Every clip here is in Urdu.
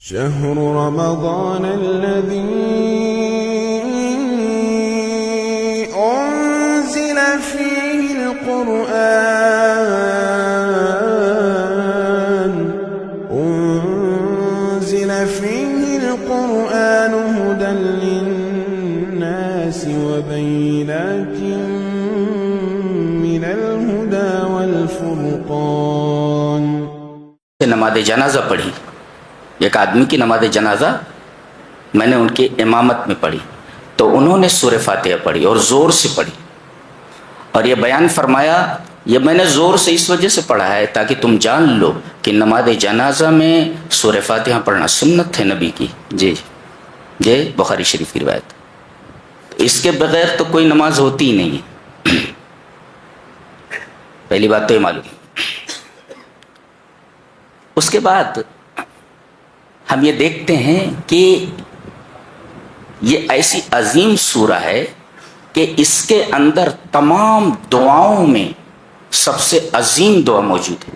شهر رمضان الذي أنزل فيه القرآن هدى للناس وبينات من الهدى والفرقان. نماز جنازہ پڑھی، ایک آدمی کی نماز جنازہ میں نے ان کی امامت میں پڑھی تو انہوں نے سورہ فاتحہ پڑھی اور زور سے پڑھی، اور یہ بیان فرمایا یہ میں نے زور سے اس وجہ سے پڑھا ہے تاکہ تم جان لو کہ نماز جنازہ میں سورہ فاتحہ پڑھنا سنت ہے نبی کی. جی یہ بخاری شریف کی روایت. اس کے بغیر تو کوئی نماز ہوتی ہی نہیں ہے. پہلی بات تو یہ معلوم. اس کے بعد ہم یہ دیکھتے ہیں کہ یہ ایسی عظیم سورہ ہے کہ اس کے اندر تمام دعاؤں میں سب سے عظیم دعا موجود ہے.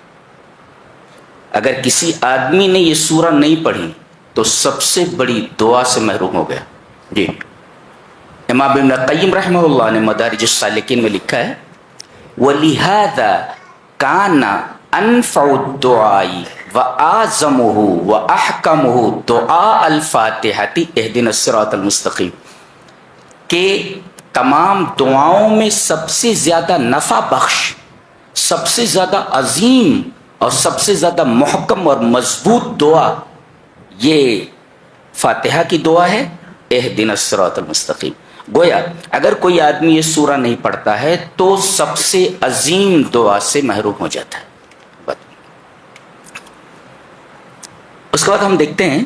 اگر کسی آدمی نے یہ سورہ نہیں پڑھی تو سب سے بڑی دعا سے محروم ہو گیا. جی امام ابن قیم رحمہ اللہ نے مدارج السالکین میں لکھا ہے وَلِهَذَا كَانَ أَنْفَعُ الدُّعَاءِ وَأَعْظَمُهُ وَأَحْكَمُهُ دُعَاءَ الْفَاتِحَةِ اهْدِنَا الصِّرَاطَ الْمُسْتَقِيمَ، کہ تمام دعاؤں میں سب سے زیادہ نفع بخش، سب سے زیادہ عظیم اور سب سے زیادہ محکم اور مضبوط دعا یہ فاتحہ کی دعا ہے، اہدنا الصراط المستقیم. گویا اگر کوئی آدمی یہ سورہ نہیں پڑھتا ہے تو سب سے عظیم دعا سے محروم ہو جاتا ہے. اس کے بعد ہم دیکھتے ہیں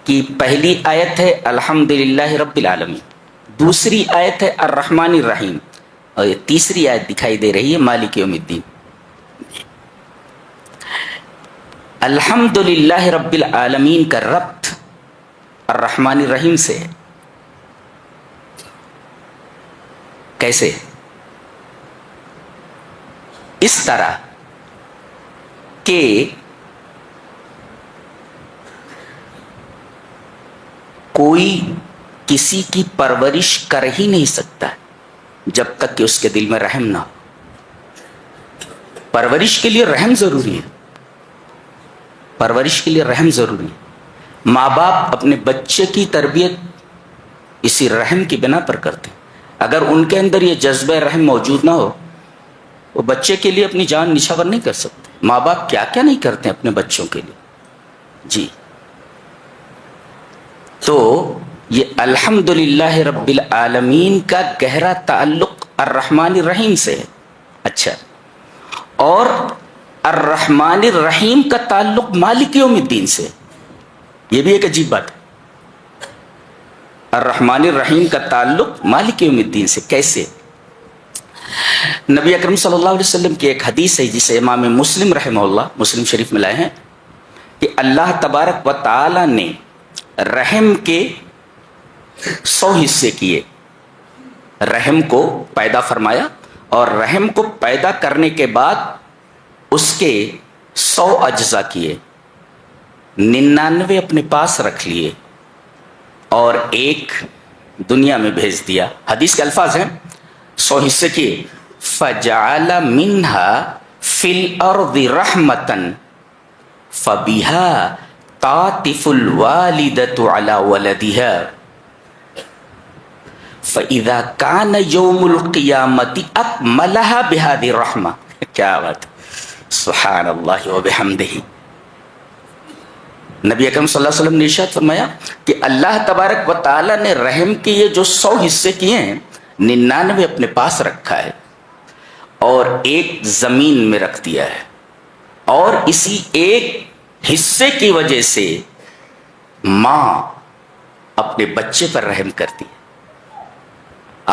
کہ پہلی آیت ہے الحمدللہ رب العالمین، دوسری آیت ہے الرحمن الرحیم، اور یہ تیسری آیت دکھائی دے رہی ہے مالک یوم الدین. الحمدللہ رب العالمین کا ربط الرحمن الرحیم سے ہے. کیسے؟ اس طرح کہ کوئی کسی کی پرورش کر ہی نہیں سکتا جب تک کہ اس کے دل میں رحم نہ ہو. پرورش کے لیے رحم ضروری ہے، پرورش کے لیے رحم ضروری ہے. ماں باپ اپنے بچے کی تربیت اسی رحم کی بنا پر کرتے ہیں. اگر ان کے اندر یہ جذبہ رحم موجود نہ ہو وہ بچے کے لیے اپنی جان نچھاور نہیں کر سکتے. ماں باپ کیا کیا نہیں کرتے اپنے بچوں کے لیے. جی تو یہ الحمدللہ رب العالمین کا گہرا تعلق الرحمن الرحیم سے ہے. اچھا، اور الرحمن الرحیم کا تعلق مالک یوم الدین سے، یہ بھی ایک عجیب بات ہے. الرحمن الرحیم کا تعلق مالک یوم الدین سے کیسے؟ نبی اکرم صلی اللہ علیہ وسلم کی ایک حدیث ہے جسے امام مسلم رحمہ اللہ مسلم شریف میں لائے ہیں کہ اللہ تبارک و تعالی نے رحم کے 100 حصے کیے، رحم کو پیدا فرمایا اور رحم کو پیدا کرنے کے بعد اس کے 100 اجزاء کیے، 99 اپنے پاس رکھ لیے اور ایک دنیا میں بھیج دیا. حدیث کے الفاظ ہیں 100 حصے کیے فَجَعَلَ مِنْهَا فِي الْأَرْضِ رَحْمَةً فَبِهَا تَعْطِفُ الْوَالِدَةُ عَلَى وَلَدِهَا فَإِذَا كَانَ يَوْمُ الْقِيَامَةِ أَكْمَلَهَا بِهَذِهِ الرَّحْمَةِ. کیا بات، سبحان اللہ وبحمدہ. نبی اکرم صلی اللہ علیہ وسلم نے ارشاد فرمایا کہ اللہ تبارک و تعالی نے رحم کے یہ جو 100 حصے کیے ہیں 99 اپنے پاس رکھا ہے اور ایک زمین میں رکھ دیا ہے، اور اسی ایک حصے کی وجہ سے ماں اپنے بچے پر رحم کرتی ہے.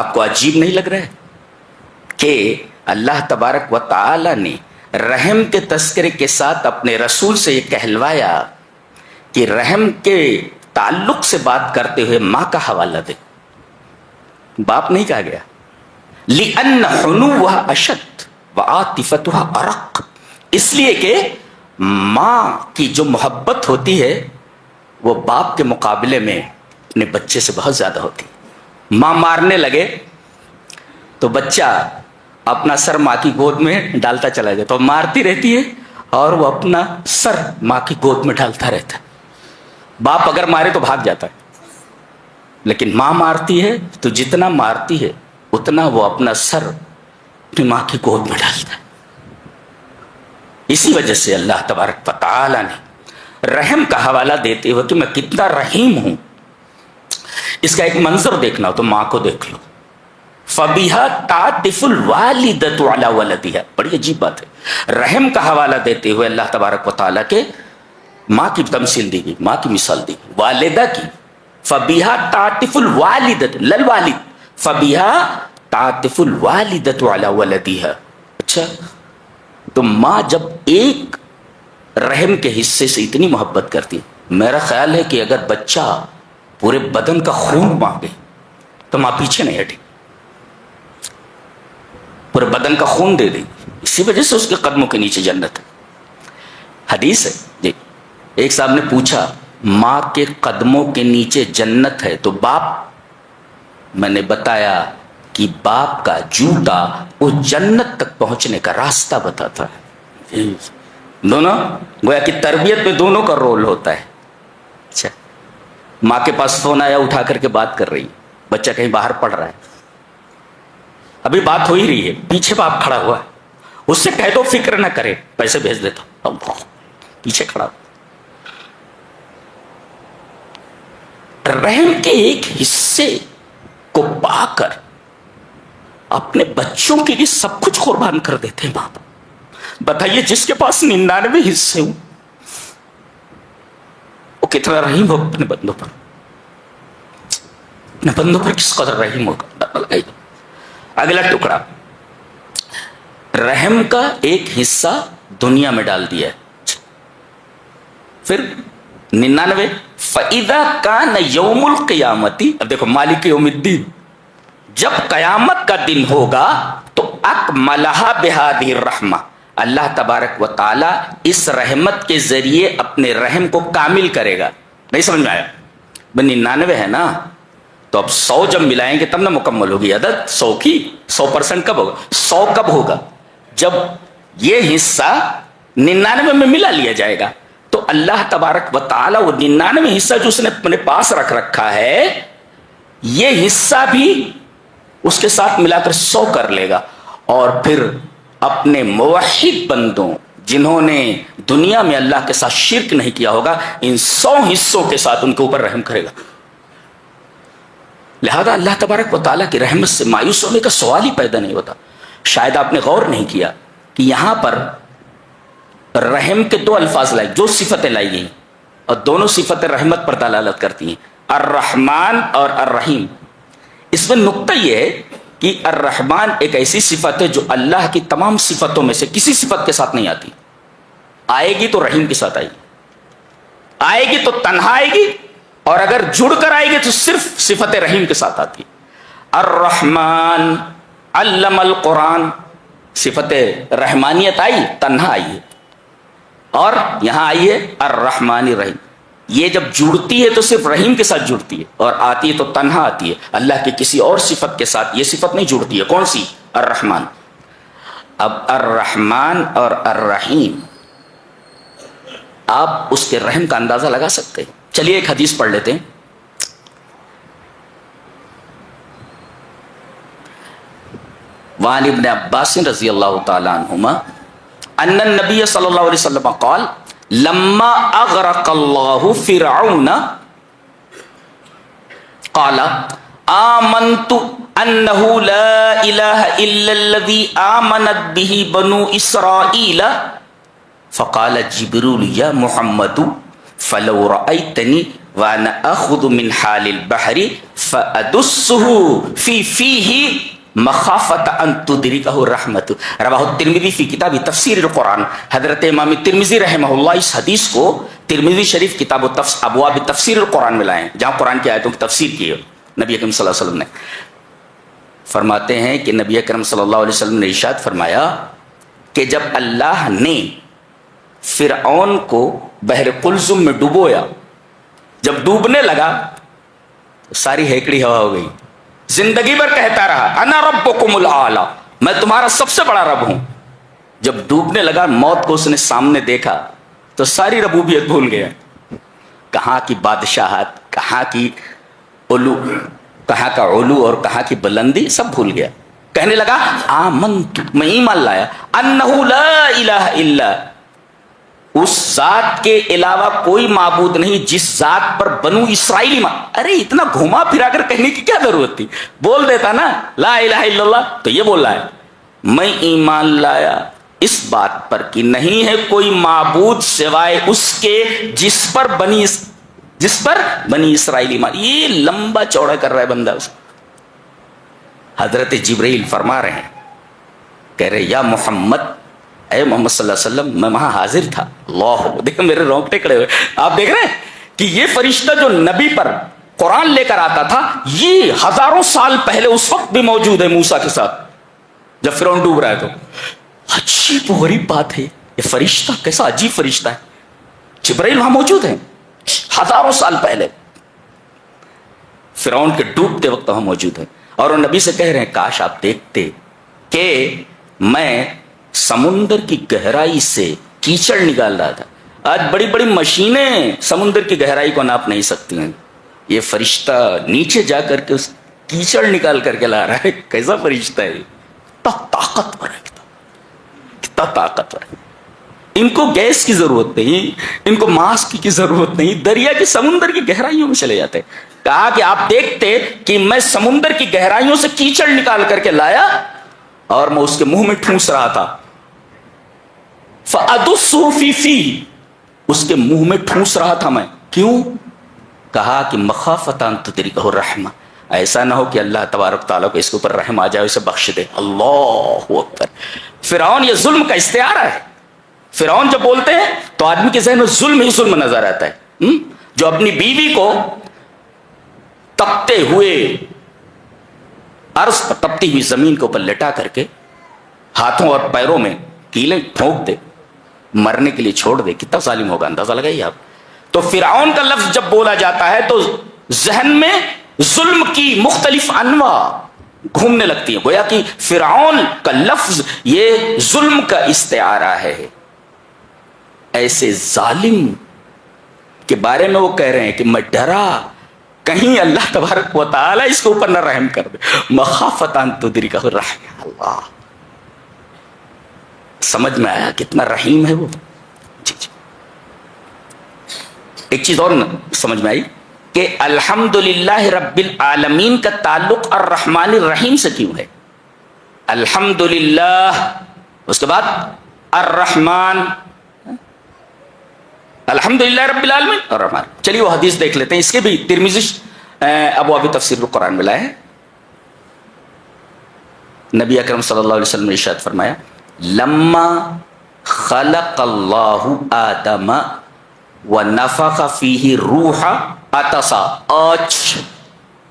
آپ کو عجیب نہیں لگ رہا ہے کہ اللہ تبارک و تعالی نے رحم کے تذکرے کے ساتھ اپنے رسول سے یہ کہلوایا کہ رحم کے تعلق سے بات کرتے ہوئے ماں کا حوالہ دے، باپ نہیں کہا گیا. لِأَنَّ حُنُوَّهَا أَشَدْ وَعَاطِفَتُهَا أَرَقُّ، اس لیے کہ ماں کی جو محبت ہوتی ہے وہ باپ کے مقابلے میں اپنے بچے سے بہت زیادہ ہوتی. ماں مارنے لگے تو بچہ اپنا سر ماں کی گود میں ڈالتا چلا جاتا، تو مارتی رہتی ہے اور وہ اپنا سر ماں کی گود میں ڈالتا رہتا ہے. باپ اگر مارے تو بھاگ جاتا ہے، لیکن ماں مارتی ہے تو جتنا مارتی ہے اتنا وہ اپنا سر اپنی ماں کی گود میں ڈالتا ہے. اسی وجہ سے اللہ تبارک و تعالی نے رحم کا حوالہ دیتے ہوئے کہ میں کتنا رحیم ہوں، اس کا ایک منظر دیکھنا ہو تو ماں کو دیکھ لو. فَبِهَا تَعْطِفُ الْوَالِدَةُ عَلَى وَلَدِهَا. بڑی عجیب بات ہے. رحم کا حوالہ دیتے ہوئے اللہ تبارک و تعالیٰ کے ماں کی تمثیل دی گئی، ماں کی مثال دی گئی، والدہ کی. فَبِهَا تَعْطِفُ الْوَالِدَةُ لَلْوَالِدِ فَبِهَا تَعْطِفُ الْوَالِدَةُ عَلَى وَلَدِهَا. اچھا، تو ماں جب ایک رحم کے حصے سے اتنی محبت کرتی، میرا خیال ہے کہ اگر بچہ پورے بدن کا خون مانگے تو ماں پیچھے نہیں ہٹی، پورے بدن کا خون دے دے. اسی وجہ سے اس کے قدموں کے نیچے جنت ہے. حدیث ہے جی. ایک صاحب نے پوچھا ماں کے قدموں کے نیچے جنت ہے تو باپ؟ میں نے بتایا کہ باپ کا جوتا وہ جنت تک پہنچنے کا راستہ بتاتا ہے. دونوں گویا کہ تربیت میں دونوں کا رول ہوتا ہے. اچھا، ماں کے پاس فون آیا، اٹھا کر کے بات کر رہی، بچہ کہیں باہر پڑھ رہا ہے، ابھی بات ہو ہی رہی ہے، پیچھے باپ کھڑا ہوا ہے، اس سے کہہ دو فکر نہ کرے، پیسے بھیج دیتا ہوں. پیچھے کھڑا. رحم کے ایک حصے کو پا کر اپنے بچوں کے لیے سب کچھ قربان کر دیتے ہیں باپ. بتائیے جس کے پاس 99 حصے ہوں وہ کتنا رحیم ہو اپنے بندوں پر، اپنے بندوں پر کس قدر رحیم ہوگا. اگلا ٹکڑا، رحم کا ایک حصہ دنیا میں ڈال دیا ہے. پھر 99 فَإِذَا كَانَ يَوْمُ الْقِيَامَةِ. اب دیکھو مالک یوم الدین، جب قیامت کا دن ہوگا تو اکملها بهذه الرحمہ، اللہ تبارک و تعالی اس رحمت کے ذریعے اپنے رحم کو کامل کرے گا. نہیں سمجھ میں آیا؟ 99 ہے نا، تو اب 100 جب ملائیں گے تب نہ مکمل ہوگی عدد 100 کی. 100% کب ہوگا؟ 100 کب ہوگا؟ جب یہ حصہ 99 میں ملا لیا جائے گا. تو اللہ تبارک و تعالی وہ 99 حصہ جو اس نے اپنے پاس رکھ رکھا ہے، یہ حصہ بھی اس کے ساتھ ملا کر 100 کر لے گا، اور پھر اپنے موحد بندوں جنہوں نے دنیا میں اللہ کے ساتھ شرک نہیں کیا ہوگا، ان 100 حصوں کے ساتھ ان کے اوپر رحم کرے گا. لہذا اللہ تبارک و تعالیٰ کی رحمت سے مایوس ہونے کا سوال ہی پیدا نہیں ہوتا. شاید آپ نے غور نہیں کیا کہ یہاں پر رحم کے 2 الفاظ لائے، جو صفتیں لائی گئی اور دونوں صفتیں رحمت پر دلالت کرتی ہیں، الرحمن اور الرحیم. اس میں نقطہ یہ ہے کہ الرحمن ایک ایسی صفت ہے جو اللہ کی تمام صفتوں میں سے کسی صفت کے ساتھ نہیں آتی. آئے گی تو رحیم کے ساتھ آئے گی، آئے گی تو تنہا آئے گی، اور اگر جڑ کر آئے گی تو صرف صفت رحیم کے ساتھ آتی. الرحمن علم القرآن، صفت رحمانیت آئی، تنہا آئی ہے، اور یہاں آئی ہے الرحمن الرحیم. یہ جب جڑتی ہے تو صرف رحیم کے ساتھ جڑتی ہے، اور آتی ہے تو تنہا آتی ہے. اللہ کے کسی اور صفت کے ساتھ یہ صفت نہیں جڑتی ہے. کون سی؟ الرحمن. اب الرحمن اور الرحیم آپ اس کے رحم کا اندازہ لگا سکتے ہیں. چلیے ایک حدیث پڑھ لیتے ہیں. وعن ابن عباس رضی اللہ تعالی عنہما ان النبی صلی اللہ علیہ وسلم قال لما اغرق اللہ فرعون قال آمنت انه لا الہ الا الذي آمنت به بنو اسرائیل فقال جبریل یا محمد فلو رأيتني وانا اخذ من حال البحر فادسه في فيه مخافت ان تدرکہ الرحمت. رواہ الترمذی فی کتاب تفسیر القرآن. حضرت امام ترمذی رحمہ اللہ اس حدیث کو ترمذی شریف کتاب ابواب تفسیر القرآن میں لائے ہیں، جہاں قرآن کی آیتوں کی تفسیر کی ہے نبی اکرم صلی اللہ علیہ وسلم نے. فرماتے ہیں کہ نبی اکرم صلی اللہ علیہ وسلم نے ارشاد فرمایا کہ جب اللہ نے فرعون کو بحر قلزم میں ڈبویا جب ڈوبنے لگا تو ساری ہیکڑی ہوا ہو گئی. زندگی بھر کہتا رہا انا ربکم الاعلی، میں تمہارا سب سے بڑا رب ہوں. جب ڈوبنے لگا، موت کو اس نے سامنے دیکھا تو ساری ربوبیت بھول گیا. کہاں کی بادشاہت، کہاں کی علو، کہاں کا علو اور کہاں کی بلندی سب بھول گیا. کہنے لگا آمنت، میں ایمان لایا، انہ لا الہ الا، اس ذات کے علاوہ کوئی معبود نہیں جس ذات پر بنو اسرائیل ارے اتنا گھما پھرا کر کہنے کی کیا ضرورت تھی؟ بول دیتا نا لا الہ الا اللہ. تو یہ بول رہا ہے میں ایمان لایا اس بات پر کہ نہیں ہے کوئی معبود سوائے اس کے جس پر بنی اسرائیل ایمان. یہ لمبا چوڑا کر رہا ہے بندہ. اس حضرت جبرائیل فرما رہے ہیں، کہہ رہے یا محمد، اے محمد صلی اللہ علیہ وسلم، میں وہاں حاضر تھا. اللہ، دیکھو میرے رونگٹے کھڑے ہوئے. آپ دیکھ رہے ہیں کہ یہ فرشتہ جو نبی پر قرآن لے کر آتا تھا، یہ ہزاروں سال پہلے اس وقت بھی موجود ہے موسیٰ کے ساتھ جب فرعون ڈوب رہا ہے. تو عجیب و غریب بات ہے، یہ فرشتہ کیسا عجیب فرشتہ ہے. جبرائیل وہاں موجود ہے ہزاروں سال پہلے، فرعون کے ڈوبتے وقت وہاں موجود ہے. اور وہ نبی سے کہہ رہے ہیں کاش آپ دیکھتے کہ میں سمندر کی گہرائی سے کیچڑ نکال رہا تھا. آج بڑی بڑی مشینیں سمندر کی گہرائی کو ناپ نہیں سکتی ہیں، یہ فرشتہ نیچے جا کر کے اس کیچڑ نکال کر کے لا رہا ہے. کیسا فرشتہ ہے، کتنا طاقتور ہے، کتنا طاقتور ہے. ان کو گیس کی ضرورت نہیں، ان کو ماسک کی ضرورت نہیں، دریا کی سمندر کی گہرائیوں میں چلے جاتے. کہا کہ آپ دیکھتے کہ میں سمندر کی گہرائیوں سے کیچڑ نکال کر کے لایا اور میں اس کے منہ میں ٹھونس رہا تھا. فَأَدُسُّهُ فِي فِيهِ، اس کے منہ میں ٹھونس رہا تھا میں. کیوں؟ کہا کہ مخافۃ ان تدرکہ الرحمہ، ایسا نہ ہو کہ اللہ تبارک تعالیٰ کو اس کے اوپر رحم آ جائے، اسے بخش دے. اللہ اکبر. فرعون یہ ظلم کا استعارہ ہے. فرعون جب بولتے ہیں تو آدمی کے ذہن میں ظلم ہی ظلم نظر آتا ہے. جو اپنی بیوی کو تپتے ہوئے عرض پر، تپتی ہوئی زمین کے اوپر لٹا کر کے ہاتھوں اور پیروں میں کیلیں ٹھونک دے، مرنے کے لیے چھوڑ دے، کتنا ظالم ہوگا اندازہ لگائیے آپ. تو فرعون کا لفظ جب بولا جاتا ہے تو ذہن میں ظلم کی مختلف انواع گھومنے لگتی ہیں. گویا کہ فرعون کا لفظ یہ ظلم کا استعارہ ہے. ایسے ظالم کے بارے میں وہ کہہ رہے ہیں کہ میں ڈرا کہیں اللہ تبارک و تعالی اس کے اوپر نہ رحم کر دے. مخافۃ ان تدرکہ الرحمہ. اللہ، سمجھ میں آیا کتنا رحیم ہے وہ. جی جی. ایک چیز اور سمجھ میں آئی کہ الحمدللہ رب العالمین کا تعلق الرحمن الرحیم سے کیوں ہے. الحمدللہ، اس کے بعد الرحمن، الحمدللہ رب العالمین الرحمن. چلیے وہ حدیث دیکھ لیتے ہیں. اس کے بھی ترمذی ابواب تفسیر القرآن میں لائے ہیں. نبی اکرم صلی اللہ علیہ وسلم نے ارشاد فرمایا لما خلق اللہ آدم ونفخ فیہ روح عطسا،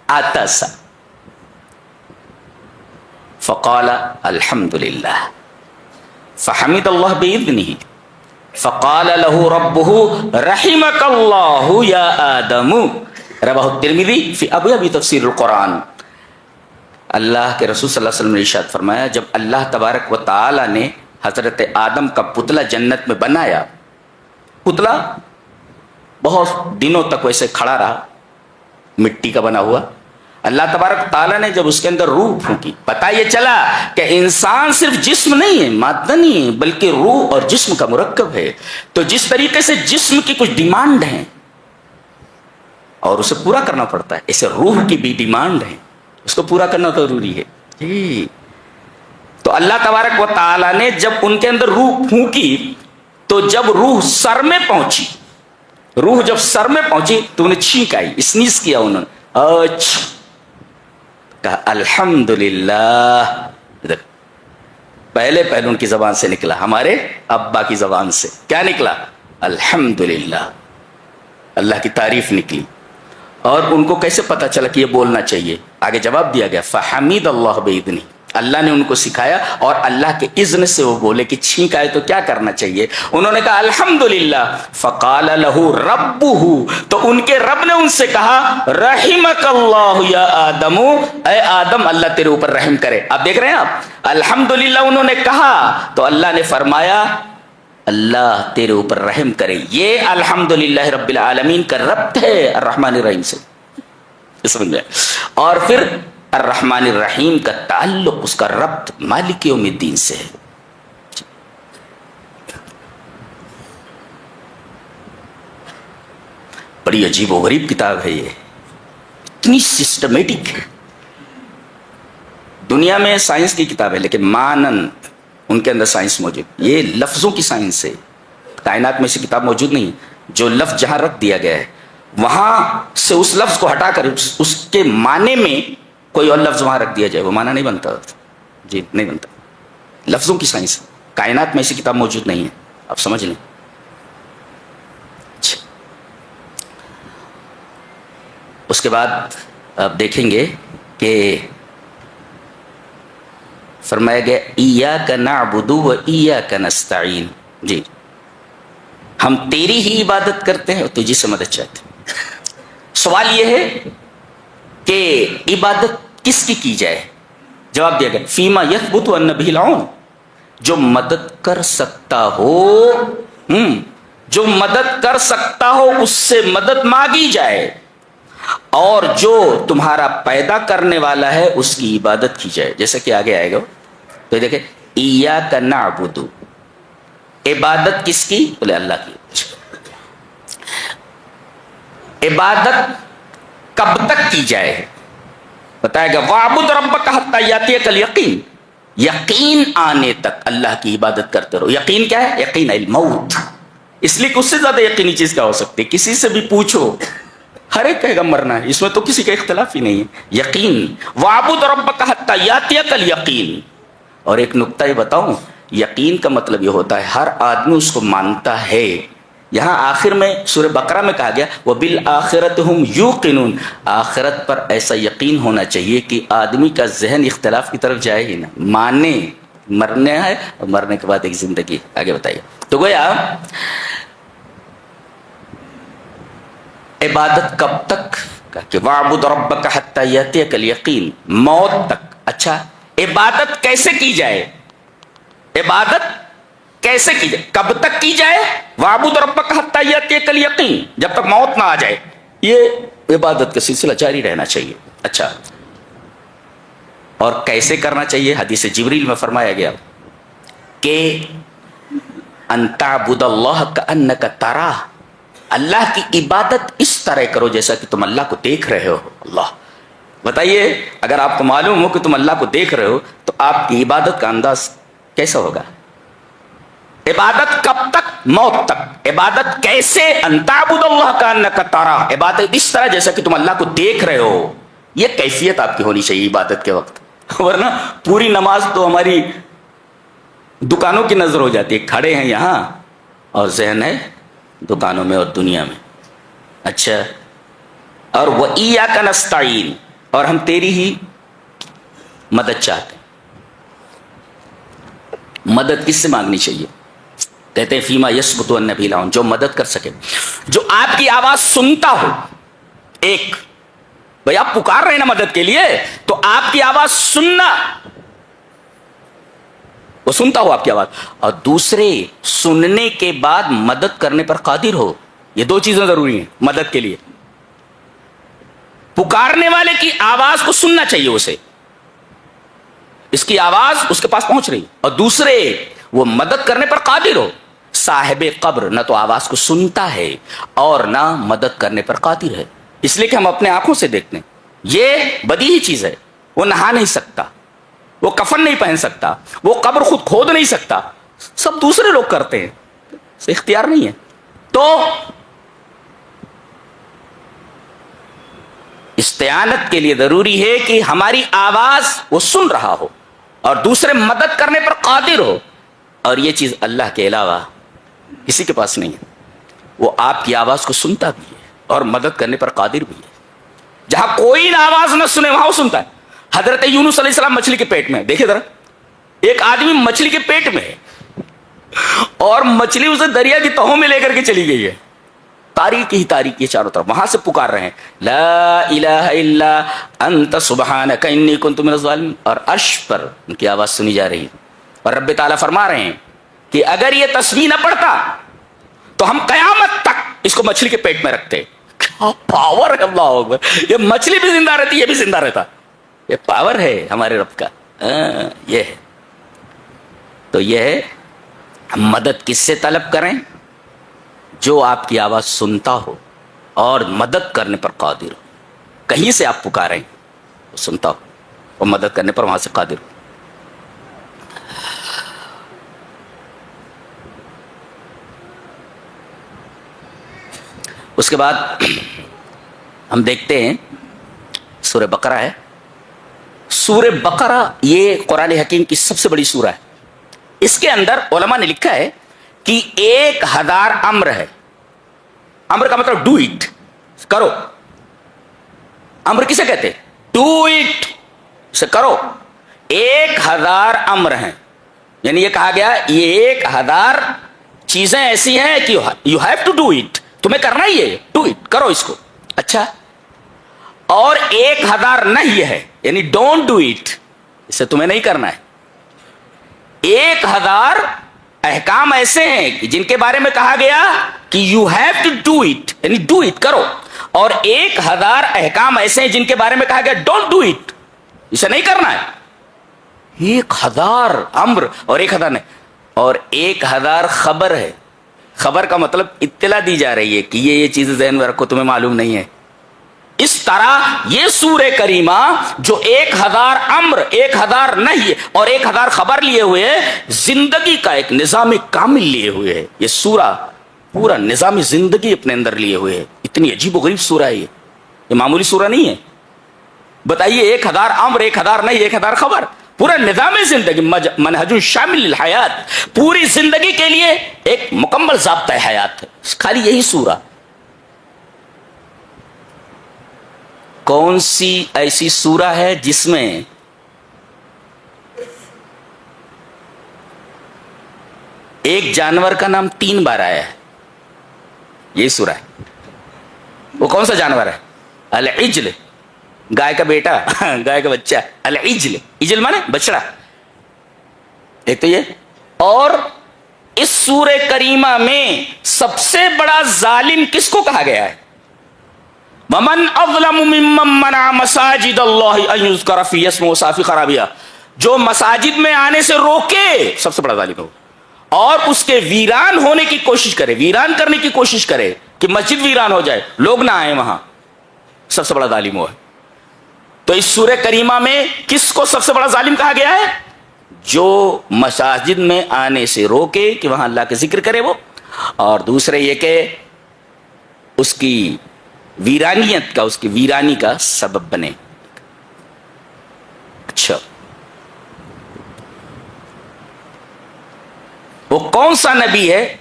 عطسا فقال الحمدللہ فحمد اللہ بإذنہ فقال له ربه رحمك الله يا آدم. رواه الترمذی فی ابواب تفسیر القرآن. اللہ کے رسول صلی اللہ علیہ وسلم نے ارشاد فرمایا جب اللہ تبارک و تعالی نے حضرت آدم کا پتلا جنت میں بنایا، پتلا بہت دنوں تک ویسے کھڑا رہا، مٹی کا بنا ہوا. اللہ تبارک تعالیٰ نے جب اس کے اندر روح پھونکی، پتہ یہ چلا کہ انسان صرف جسم نہیں ہے، مادہ نہیں ہے، بلکہ روح اور جسم کا مرکب ہے. تو جس طریقے سے جسم کی کچھ ڈیمانڈ ہیں اور اسے پورا کرنا پڑتا ہے، اسے روح کی بھی ڈیمانڈ ہے، اس کو پورا کرنا ضروری ہے. جی. تو اللہ تبارک و تعالیٰ نے جب ان کے اندر روح پھونکی تو جب روح سر میں پہنچی، روح جب سر میں پہنچی تو انہیں چھینک آئی، اسنیز کیا انہوں نے، کہا الحمدللہ. پہلے ان کی زبان سے نکلا، ہمارے ابا کی زبان سے کیا نکلا؟ الحمدللہ. اللہ کی تعریف نکلی. اور ان کو کیسے پتا چلا کہ یہ بولنا چاہیے؟ آگے جواب دیا گیا فحمید اللہ بإذنہ، اللہ نے ان کو سکھایا اور اللہ کے اذن سے وہ بولے کہ چھینک آئے تو کیا کرنا چاہیے. انہوں نے کہا الحمدللہ. فقال له ربه, تو ان کے رب نے ان سے کہا رحمک اللہ یا آدم, اے آدم اللہ تیرے اوپر رحم کرے. آپ دیکھ رہے ہیں آپ, الحمدللہ انہوں نے کہا تو اللہ نے فرمایا اللہ تیرے اوپر رحم کرے. یہ الحمدللہ رب العالمین کا ربط ہے الرحمن الرحیم سے, سمجھ گئے. اور پھر الرحمن الرحیم کا تعلق, اس کا ربط مالک یوم الدین سے ہے. بڑی عجیب و غریب کتاب ہے یہ, اتنی سسٹمیٹک ہے. دنیا میں سائنس کی کتاب ہے لیکن مانن ان کے اندر سائنس موجود. یہ لفظوں کی سائنس ہے. کائنات میں سے کتاب موجود نہیں جو لفظ جہاں رکھ دیا گیا ہے وہاں سے اس لفظ کو ہٹا کر اس کے معنی میں کوئی اور لفظ وہاں رکھ دیا جائے, وہ معنی نہیں بنتا. جی نہیں بنتا. لفظوں کی سائنس. کائنات میں ایسی کتاب موجود نہیں ہے, آپ سمجھ لیں. اس کے بعد آپ دیکھیں گے کہ فرمایا گیا ایاک نعبد و ایاک نستعین. جی ہم تیری ہی عبادت کرتے ہیں اور تجھی سے مدد چاہتے ہیں. سوال یہ ہے کہ عبادت کس کی جائے؟ جواب دیا گیا فیما یثبت ان به العون, جو مدد کر سکتا ہو, جو مدد کر سکتا ہو اس سے مدد مانگی جائے, اور جو تمہارا پیدا کرنے والا ہے اس کی عبادت کی جائے. جیسا کہ آگے آئے گا تو دیکھیں ایاک نعبد, عبادت کس کی؟ بولے اللہ کی. عبادت کب تک کی جائے بتایا گیا وَاعْبُدْ رَبَّكَ حَتَّى يَأْتِيَكَ الْيَقِينُ, یقین آنے تک اللہ کی عبادت کرتے رہو. یقین کیا ہے؟ یقین الموت. اس لیے کہ اس سے زیادہ یقینی چیز کیا ہو سکتی ہے؟ کسی سے بھی پوچھو ہر ایک کہے گا مرنا ہے, اس میں تو کسی کا اختلاف ہی نہیں ہے. یقین وَاعْبُدْ رَبَّكَ حَتَّى يَأْتِيَكَ الْيَقِينُ. اور ایک نکتہ یہ بتاؤں, یقین کا مطلب یہ ہوتا ہے ہر آدمی اس کو مانتا ہے. یہاں آخر میں سورہ بقرہ میں کہا گیا وَبِالْآخِرَةِ هُمْ يُوقِنُونَ, آخرت پر ایسا یقین ہونا چاہیے کہ آدمی کا ذہن اختلاف کی طرف جائے ہی نہ, مانے مرنے ہے اور مرنے کے بعد ایک زندگی. آگے بتائیے. تو گویا عبادت کب تک کہ وَاعْبُدْ رَبَّكَ حَتَّى يَأْتِيَكَ الْيَقِينُ, موت تک. اچھا عبادت کیسے کی جائے؟ عبادت کیسے کی جائے, کب تک کی جائے؟ وَاعْبُدْ رَبَّكَ حَتَّى يَأْتِيَكَ الْيَقِينُ, جب تک موت نہ آ جائے. یہ عبادت کا سلسلہ جاری رہنا چاہیے. اچھا اور کیسے کرنا چاہیے؟ حدیث جبریل میں فرمایا گیا کہ ان تعبد اللہ کأنک تراہ, اللہ کی عبادت اس طرح کرو جیسا کہ تم اللہ کو دیکھ رہے ہو. اللہ بتائیے, اگر آپ کو معلوم ہو کہ تم اللہ کو دیکھ رہے ہو تو آپ کی عبادت کا انداز کیسا ہوگا؟ عبادت کب تک؟ موت تک. عبادت کیسے؟ ان تعبد اللہ کأنک تراہ, عبادت اس طرح جیسا کہ تم اللہ کو دیکھ رہے ہو. یہ کیفیت آپ کی ہونی چاہیے عبادت کے وقت, ورنہ پوری نماز تو ہماری دکانوں کی نظر ہو جاتی ہے. کھڑے ہیں یہاں اور ذہن ہے دکانوں میں اور دنیا میں. اچھا اور وَإِيَّاكَ نَسْتَعِينُ, اور ہم تیری ہی مدد چاہتے ہیں. مدد کس سے مانگنی چاہیے؟ کہتے ہیں فیما یثبت ان به العون, جو مدد کر سکے, جو آپ کی آواز سنتا ہو. ایک بھائی آپ پکار رہے ہیں نا مدد کے لیے, تو آپ کی آواز سننا, وہ سنتا ہو آپ کی آواز, اور دوسرے سننے کے بعد مدد کرنے پر قادر ہو. یہ دو چیزیں ضروری ہیں مدد کے لیے. پکارنے والے کی آواز کو سننا چاہیے اسے, اس کی آواز اس کے پاس پہنچ رہی, اور دوسرے وہ مدد کرنے پر قادر ہو. صاحب قبر نہ تو آواز کو سنتا ہے اور نہ مدد کرنے پر قادر ہے, اس لیے کہ ہم اپنے آنکھوں سے دیکھتے ہیں. یہ بدیہی چیز ہے. وہ نہا نہیں سکتا, وہ کفن نہیں پہن سکتا, وہ قبر خود کھود نہیں سکتا, سب دوسرے لوگ کرتے ہیں, اختیار نہیں ہے. تو استعانت کے لیے ضروری ہے کہ ہماری آواز وہ سن رہا ہو اور دوسرے مدد کرنے پر قادر ہو, اور یہ چیز اللہ کے علاوہ کسی کے پاس نہیں ہے. وہ آپ کی آواز کو سنتا بھی ہے اور مدد کرنے پر قادر بھی ہے. جہاں کوئی آواز نہ سنے وہاں وہ سنتا ہے. حضرت یونس علیہ السلام مچھلی کے پیٹ میں, دیکھیں ذرا, ایک آدمی مچھلی کے پیٹ میں ہے اور مچھلی اسے دریا کی تہوں میں لے کر کے چلی گئی ہے, تاریکی ہی تاریکی چاروں طرف, وہاں سے پکار رہے ہیں لا الہ الا انت سبحانک انی کنت من الظالمین, اور عرش پر ان کی آواز سنی جا رہی ہے. اور رب تعالیٰ فرما رہے ہیں کہ اگر یہ تسبیح نہ پڑتا تو ہم قیامت تک اس کو مچھلی کے پیٹ میں رکھتے. کیا پاور ہے, اللہ اکبر, یہ مچھلی بھی زندہ رہتی, یہ بھی زندہ رہتا, یہ پاور ہے ہمارے رب کا. یہ ہے تو یہ ہے مدد کس سے طلب کریں؟ جو آپ کی آواز سنتا ہو اور مدد کرنے پر قادر ہو. کہیں سے آپ پکاریں وہ سنتا ہو اور مدد کرنے پر وہاں سے قادر ہو. اس کے بعد ہم دیکھتے ہیں سورہ بقرہ ہے. سورہ بقرہ یہ قرآن حکیم کی سب سے بڑی سورہ ہے. اس کے اندر علماء نے لکھا ہے کہ 1000 امر ہے. امر کا مطلب ڈو اٹ, کرو. امر کسے کہتے ہیں؟ ڈو اٹ, اسے کرو. 1000 امر ہیں, یعنی یہ کہا گیا یہ 1000 چیزیں ایسی ہیں کہ you have to do it, تمہیں کرنا ہی ہے, ڈو اٹ, کرو اس کو. اچھا, اور 1000 نہیں ہے, یعنی ڈونٹ ڈو اٹ, اسے تمہیں نہیں کرنا ہے. 1000 احکام ایسے ہیں کہ جن کے بارے میں کہا گیا کہ you have to do it, یعنی ڈو اٹ, کرو. اور 1000 احکام ایسے ہیں جن کے بارے میں کہا گیا ڈونٹ ڈو اٹ, اسے نہیں کرنا ہے. 1000 امر اور 1000 نہیں, اور 1000 خبر ہے. خبر کا مطلب اطلاع دی جا رہی ہے کہ یہ چیزیں ذہن میں رکھو, تمہیں معلوم نہیں ہے. اس طرح یہ سورہ کریمہ جو 1000 امر 1000 نہیں اور 1000 خبر لیے ہوئے ہے, زندگی کا ایک نظام کامل لیے ہوئے ہے. یہ سورہ پورا نظام زندگی اپنے اندر لیے ہوئے ہے. اتنی عجیب و غریب سورہ ہے یہ معمولی سورہ نہیں ہے. بتائیے 1000 امر 1000 نہیں 1000 خبر, پورا نظام زندگی, منہج شامل الحیات, پوری زندگی کے لیے ایک مکمل ضابطہ حیات ہے خالی یہی سورہ. کون سی ایسی سورہ ہے جس میں ایک جانور کا نام 3 بار آیا ہے؟ یہی سورہ ہے. وہ کون سا جانور ہے؟ العجل, گائے کا بیٹا, گائے کا بچہ, العجل. عجل مانے بچڑا, ایک تو یہ. اور اس سورہ کریمہ میں سب سے بڑا ظالم کس کو کہا گیا ہے؟ وَمَنْ أَظْلَمُ مِمَّنْ مَنَعَ مَسَاجِدَ اللَّهِ أَنْ يُذْكَرَ فِيهِ اسْمُهُ وَسَعَىٰ فِي خَرَابِهَا, جو مساجد میں آنے سے روکے سب سے بڑا ظالم ہو, اور اس کے ویران ہونے کی کوشش کرے, ویران کرنے کی کوشش کرے کہ مسجد ویران ہو جائے, لوگ نہ آئیں وہاں, سب سے بڑا ظالم ہو ہے. تو اس سورہ کریمہ میں کس کو سب سے بڑا ظالم کہا گیا ہے؟ جو مساجد میں آنے سے روکے کہ وہاں اللہ کا ذکر کرے وہ, اور دوسرے یہ کہ اس کی ویرانیت کا, اس کی ویرانی کا سبب بنے. اچھا, وہ کون سا نبی ہے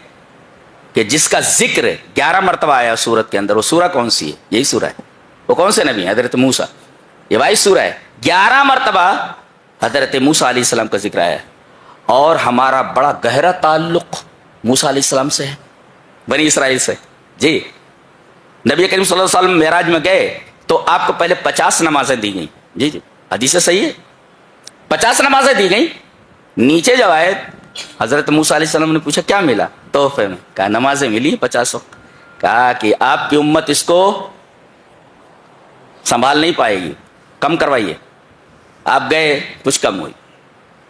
کہ جس کا ذکر 11 مرتبہ آیا سورت کے اندر؟ وہ سورہ کون سی ہے؟ یہی سورہ ہے. وہ کون سے نبی؟ حضرت موسیٰ. یہ وہی سورہ ہے. 11 مرتبہ حضرت موسیٰ علیہ السلام کا ذکر آیا ہے. اور ہمارا بڑا گہرا تعلق موسیٰ علیہ السلام سے ہے, بنی اسرائیل سے. جی, نبی کریم صلی اللہ علیہ وسلم معراج میں گئے تو آپ کو پہلے 50 نمازیں دی گئیں. جی جی, حدیث صحیح ہے, 50 نمازیں دی گئیں. نیچے جب آئے حضرت موسیٰ علیہ السلام نے پوچھا کیا ملا تحفے میں؟ کہا نمازیں ملی 50 وقت. کہا کہ آپ کی امت اس کو سنبھال نہیں پائے گی, کم کروائیے. آپ گئے, کچھ کم ہوئی.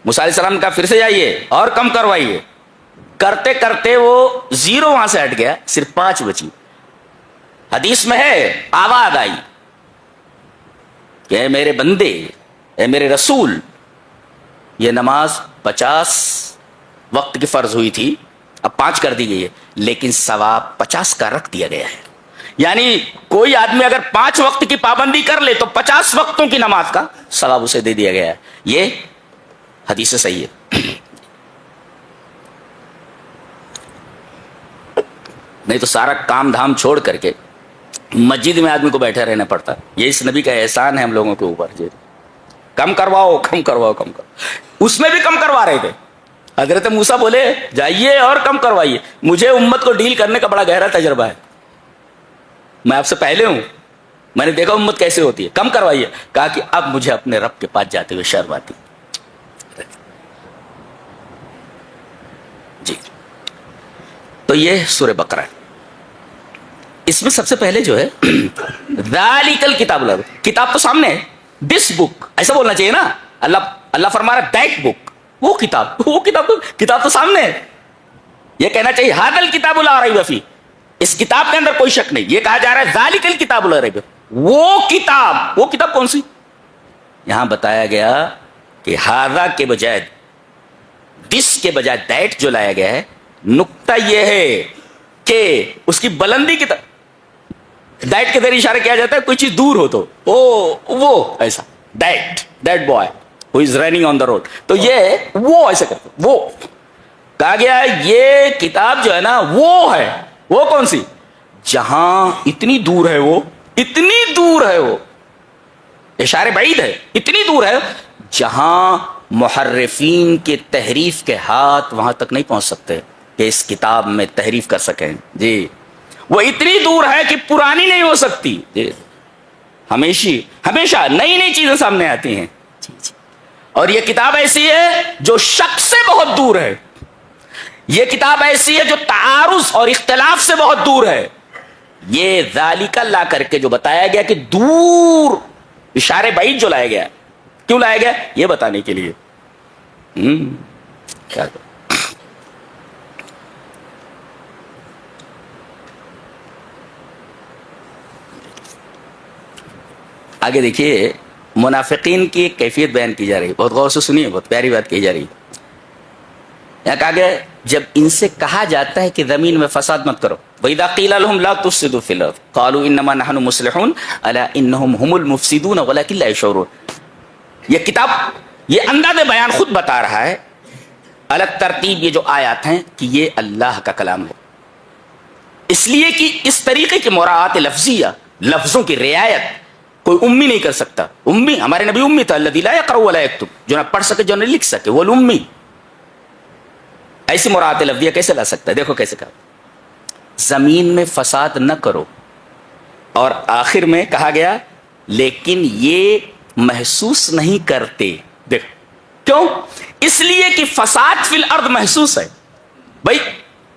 موسیٰ علیہ السلام نے کہا پھر سے جائیے اور کم کروائیے. کرتے کرتے وہ 0 وہاں سے ہٹ گیا, صرف 5 بچی. حدیث میں ہے آواز آئی کہ اے میرے بندے, اے میرے رسول, یہ نماز 50 وقت کی فرض ہوئی تھی, اب 5 کر دی گئی ہے, لیکن ثواب 50 کا رکھ دیا گیا ہے. یعنی کوئی آدمی اگر 5 وقت کی پابندی کر لے تو 50 وقتوں کی نماز کا ثواب اسے دے دیا گیا ہے. یہ حدیث صحیح ہے. نہیں تو سارا کام دھام چھوڑ کر کے مسجد میں آدمی کو بیٹھے رہنا پڑتا. یہ اس نبی کا احسان ہے ہم لوگوں کے اوپر. کم کرواؤ کم کرواؤ کم کرواؤ. اس میں بھی کم کروا رہے تھے. حضرت موسیٰ بولے جائیے اور کم کروائیے, مجھے امت کو ڈیل کرنے کا بڑا گہرا تجربہ ہے, میں آپ سے پہلے ہوں, میں نے دیکھا امت کیسے ہوتی ہے, کم کروائیے. کہا کہ اب مجھے اپنے رب کے پاس جاتے ہوئے شرم آتی. جی تو یہ سورہ بقرہ ہے. اس میں سب سے پہلے جو ہے ذالک الکتاب, کتاب تو سامنے ہے, دس بک ایسا بولنا چاہیے نا. اللہ فرما رہا دیٹ بک, وہ کتاب تو سامنے ہے. یہ کہنا چاہیے ھذا الکتاب لا ریب فیہ, اس کتاب کے اندر کوئی شک نہیں. یہ کہا جا رہا ہے ذالک الکتاب لا ریب, وہ کتاب کون سی؟ یہاں بتایا گیا کہ ھذا کے بجائے دس کے بجائے دیٹ جو لایا گیا ہے, نقطہ یہ ہے کہ اس کی بلندی کی دیٹ کے ذریعے اشارہ کیا جاتا ہے کوئی چیز دور ہو تو وہ ایسا that boy who is running on the road, تو یہ وہ ایسے کرتے, وہ کہا گیا ہے یہ کتاب جو ہے نا وہ ہے. وہ کون سی؟ جہاں اتنی دور ہے, وہ اشارے بعید ہے, اتنی دور ہے جہاں محرفین کے تحریف کے ہاتھ وہاں تک نہیں پہنچ سکتے کہ اس کتاب میں تحریف کر سکیں. جی وہ اتنی دور ہے کہ پرانی نہیں ہو سکتی. جی ہمیشہ نئی چیزیں سامنے آتی ہیں. اور یہ کتاب ایسی ہے جو شک سے بہت دور ہے. یہ کتاب ایسی ہے جو تعارض اور اختلاف سے بہت دور ہے. یہ ذالک لا کر کے جو بتایا گیا کہ دور, اشارے بعید جو لایا گیا, کیوں لایا گیا؟ یہ بتانے کے لیے. کیا آگے دیکھیے, منافقین کی ایک کیفیت بیان کی جا رہی ہے, بہت غور سے سنیے, بہت پیاری بات کی جا رہی ہے. یہاں کہا گیا جب ان سے کہا جاتا ہے کہ زمین میں فساد مت کرو, وَإِذَا قِيلَ لَهُمْ لَا تُفْسِدُوا فِي الْأَرْضِ قَالُوا إِنَّمَا نَحْنُ مُصْلِحُونَ أَلَا إِنَّهُمْ هُمُ الْمُفْسِدُونَ وَلَكِنْ لَا يَشْعُرُونَ. یہ کتاب یہ انداز بیان خود بتا رہا ہے, الگ ترتیب یہ جو آیات ہیں کہ یہ اللہ کا کلام ہے, اس لیے کہ اس طریقے کی مراعات لفظیہ, لفظوں کی رعایت کوئی امی نہیں کر سکتا. امی, ہمارے نبی امی تھا, الذی لا یقرأ ولا یکتب, جو نہ پڑھ سکے جو نہ لکھ سکے, وہ الامی. ایسی مراعات لفظیہ کیسے لا سکتا ہے؟ دیکھو کیسے کہا, زمین میں فساد نہ کرو, اور آخر میں کہا گیا لیکن یہ محسوس نہیں کرتے. دیکھو کیوں؟ اس لیے کہ فساد فی الارض محسوس ہے. بھائی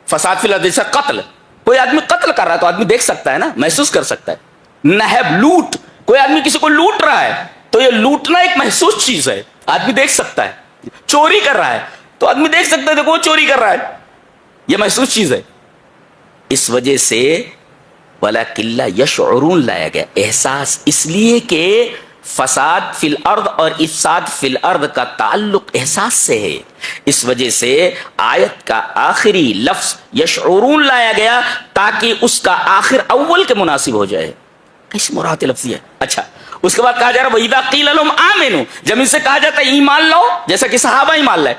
فساد فی الارض جیسا قتل, کوئی آدمی قتل کر رہا ہے تو آدمی دیکھ سکتا ہے نا, محسوس کر سکتا ہے. نہب, لوٹ, کوئی آدمی کسی کو لوٹ رہا ہے تو یہ لوٹنا ایک محسوس چیز ہے, آدمی دیکھ سکتا ہے. چوری کر رہا ہے تو آدمی دیکھ سکتا ہے دیکھو وہ چوری کر رہا ہے, یہ محسوس چیز ہے. اس وجہ سے وَلَكِنْ لَا يَشْعُرُونَ لایا گیا, احساس, اس لیے کہ فساد فی الارض اور افساد فی الارض کا تعلق احساس سے ہے. اس وجہ سے آیت کا آخری لفظ یشعرون لایا گیا تاکہ اس کا آخر اول کے مناسب ہو جائے. کیسی مراد لفظی ہے. اچھا, اس کے بعد کہا جا رہا وَإِذَا قِيلَ لَهُمْ آمِنُوا, جب ان سے کہا جاتا ہے ایمان لاؤ, جیسا کہ صحابہ ایمان لائے,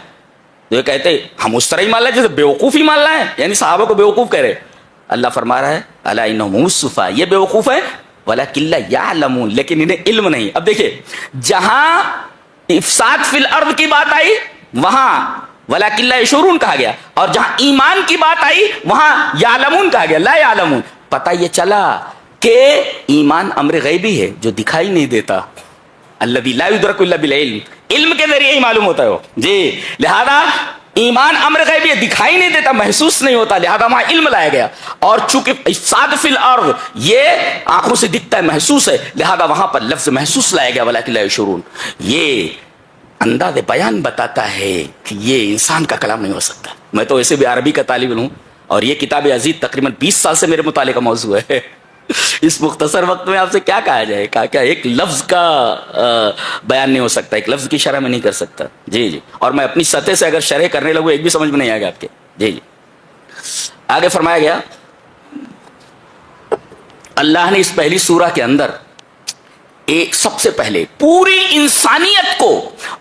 تو یہ کہتے ہم اس طرح ایمان لائے جیسے بیوقوف ایمان لائے, یعنی صحابہ کو بیوقوف کہہ رہے. اللہ فرما رہا ہے الا انہم هم السفہاء, یہ بیوقوف ہے, ولکن لا یعلمون, لیکن انہیں علم نہیں. اب دیکھیں جہاں افساد فی الارض کی بات آئی وہاں ولکن لا یشعرون کہا گیا, اور جہاں ایمان کی بات آئی وہاں یعلمون کہا گیا, لا یعلمون. پتہ یہ چلا کہ ایمان امر غیبی ہے جو دکھائی نہیں دیتا, الذی لا یدرک الا بالعلم, علم کے ذریعے ہی معلوم ہوتا ہے وہ. جی لہذا ایمان امر غیبی ہے, دکھائی نہیں دیتا, محسوس نہیں ہوتا, لہذا وہاں علم لایا گیا. اور چونکہ افساد فی الارض یہ آنکھوں سے دکھتا ہے, محسوس ہے, لہذا وہاں پر لفظ محسوس لایا گیا ولکن لا یشعرون. یہ انداز بیان بتاتا ہے کہ یہ انسان کا کلام نہیں ہو سکتا. میں تو ویسے بھی عربی کا طالب علم ہوں, اور یہ کتاب عزیز تقریباً 20 سال سے میرے مطالعے کا موضوع ہے. اس مختصر وقت میں آپ سے کیا کہا جائے, کیا ایک لفظ کا بیان نہیں ہو سکتا, ایک لفظ کی شرح میں نہیں کر سکتا. جی جی, اور میں اپنی سطح سے اگر شرح کرنے لگوں ایک بھی سمجھ میں نہیں آئے گا آپ کے. جی جی, آگے فرمایا گیا اللہ نے اس پہلی سورہ کے اندر ایک سب سے پہلے پوری انسانیت کو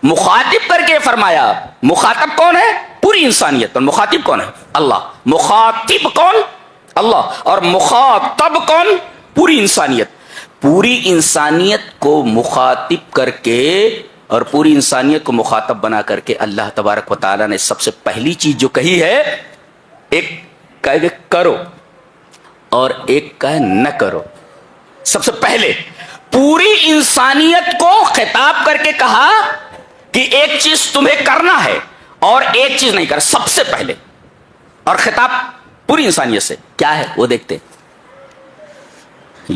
مخاطب کر کے فرمایا. مخاطب کون ہے؟ پوری انسانیت. اور مخاطب کون ہے؟ اللہ. مخاطب کون؟ اللہ. اور مخاطب کون؟ پوری انسانیت. پوری انسانیت کو مخاطب کر کے اور پوری انسانیت کو مخاطب بنا کر کے اللہ تبارک و تعالیٰ نے سب سے پہلی چیز جو کہی ہے، ایک کہے کرو اور ایک کہے نہ کرو. سب سے پہلے پوری انسانیت کو خطاب کر کے کہا کہ ایک چیز تمہیں کرنا ہے اور ایک چیز نہیں کرنا، سب سے پہلے. اور خطاب پوری انسانیت سے کیا ہے وہ دیکھتے ہیں.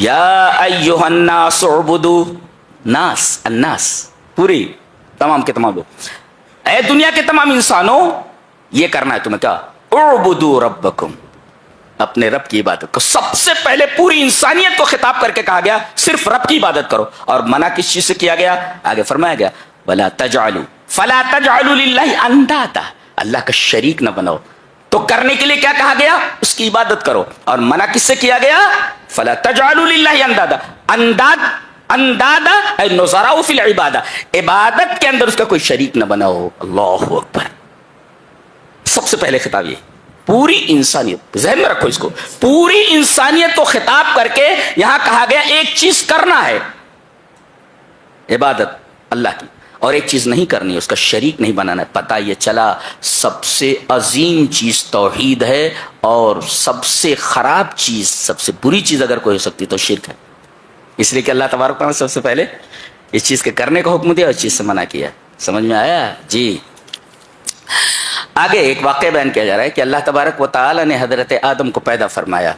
یا ایھا الناس اعبدوا، ناس الناس پوری تمام کے تمام لوگ، اے دنیا کے تمام انسانوں یہ کرنا ہے تمہیں، کیا؟ اعبدوا ربکم، اپنے رب کی عبادت کو. سب سے پہلے پوری انسانیت کو خطاب کر کے کہا گیا صرف رب کی عبادت کرو. اور منع کس چیز سے کیا گیا؟ آگے فرمایا گیا ولا تجعلوا فلا تجعلوا للہ اندادا، اللہ کا شریک نہ بناؤ. تو کرنے کے لیے کیا کہا گیا؟ اس کی عبادت کرو. اور منع کس سے کیا گیا؟ فلا تجعلوا للہ اندادا، اندادا اے نظراء فی العبادہ، عبادت کے اندر اس کا کوئی شریک نہ بناؤ. اللہ اکبر. سب سے پہلے خطاب یہ پوری انسانیت، ذہن میں رکھو اس کو، پوری انسانیت کو خطاب کر کے یہاں کہا گیا ایک چیز کرنا ہے عبادت اللہ کی، اور ایک چیز نہیں کرنی، اس کا شریک نہیں بنانا ہے. پتہ یہ چلا سب سے عظیم چیز توحید ہے، اور سب سے خراب چیز، سب سے بری چیز اگر کوئی ہو سکتی تو شرک ہے. اس لیے کہ اللہ تبارک و تعالیٰ نے سب سے پہلے اس چیز کے کرنے کا حکم دیا اور اس چیز سے منع کیا. سمجھ میں آیا؟ جی. آگے ایک واقعہ بیان کیا جا رہا ہے کہ اللہ تبارک و تعالی نے حضرت آدم کو پیدا فرمایا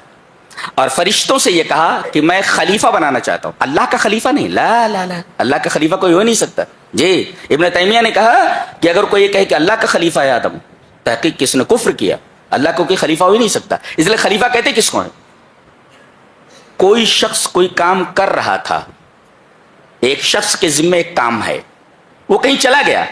اور فرشتوں سے یہ کہا کہ میں خلیفہ بنانا چاہتا ہوں. اللہ کا خلیفہ نہیں، لا لا لا، اللہ کا خلیفہ کوئی ہو نہیں سکتا. جی. ابن تیمیہ نے کہا کہ اگر کوئی یہ کہے کہ اللہ کا خلیفہ ہے آدم، تحقیق کس نے کفر کیا. اللہ کو کوئی خلیفہ ہو ہی نہیں سکتا. اس لیے خلیفہ کہتے کس کو ہے؟ کوئی شخص کوئی کام کر رہا تھا، ایک شخص کے ذمہ ایک کام ہے، وہ کہیں چلا گیا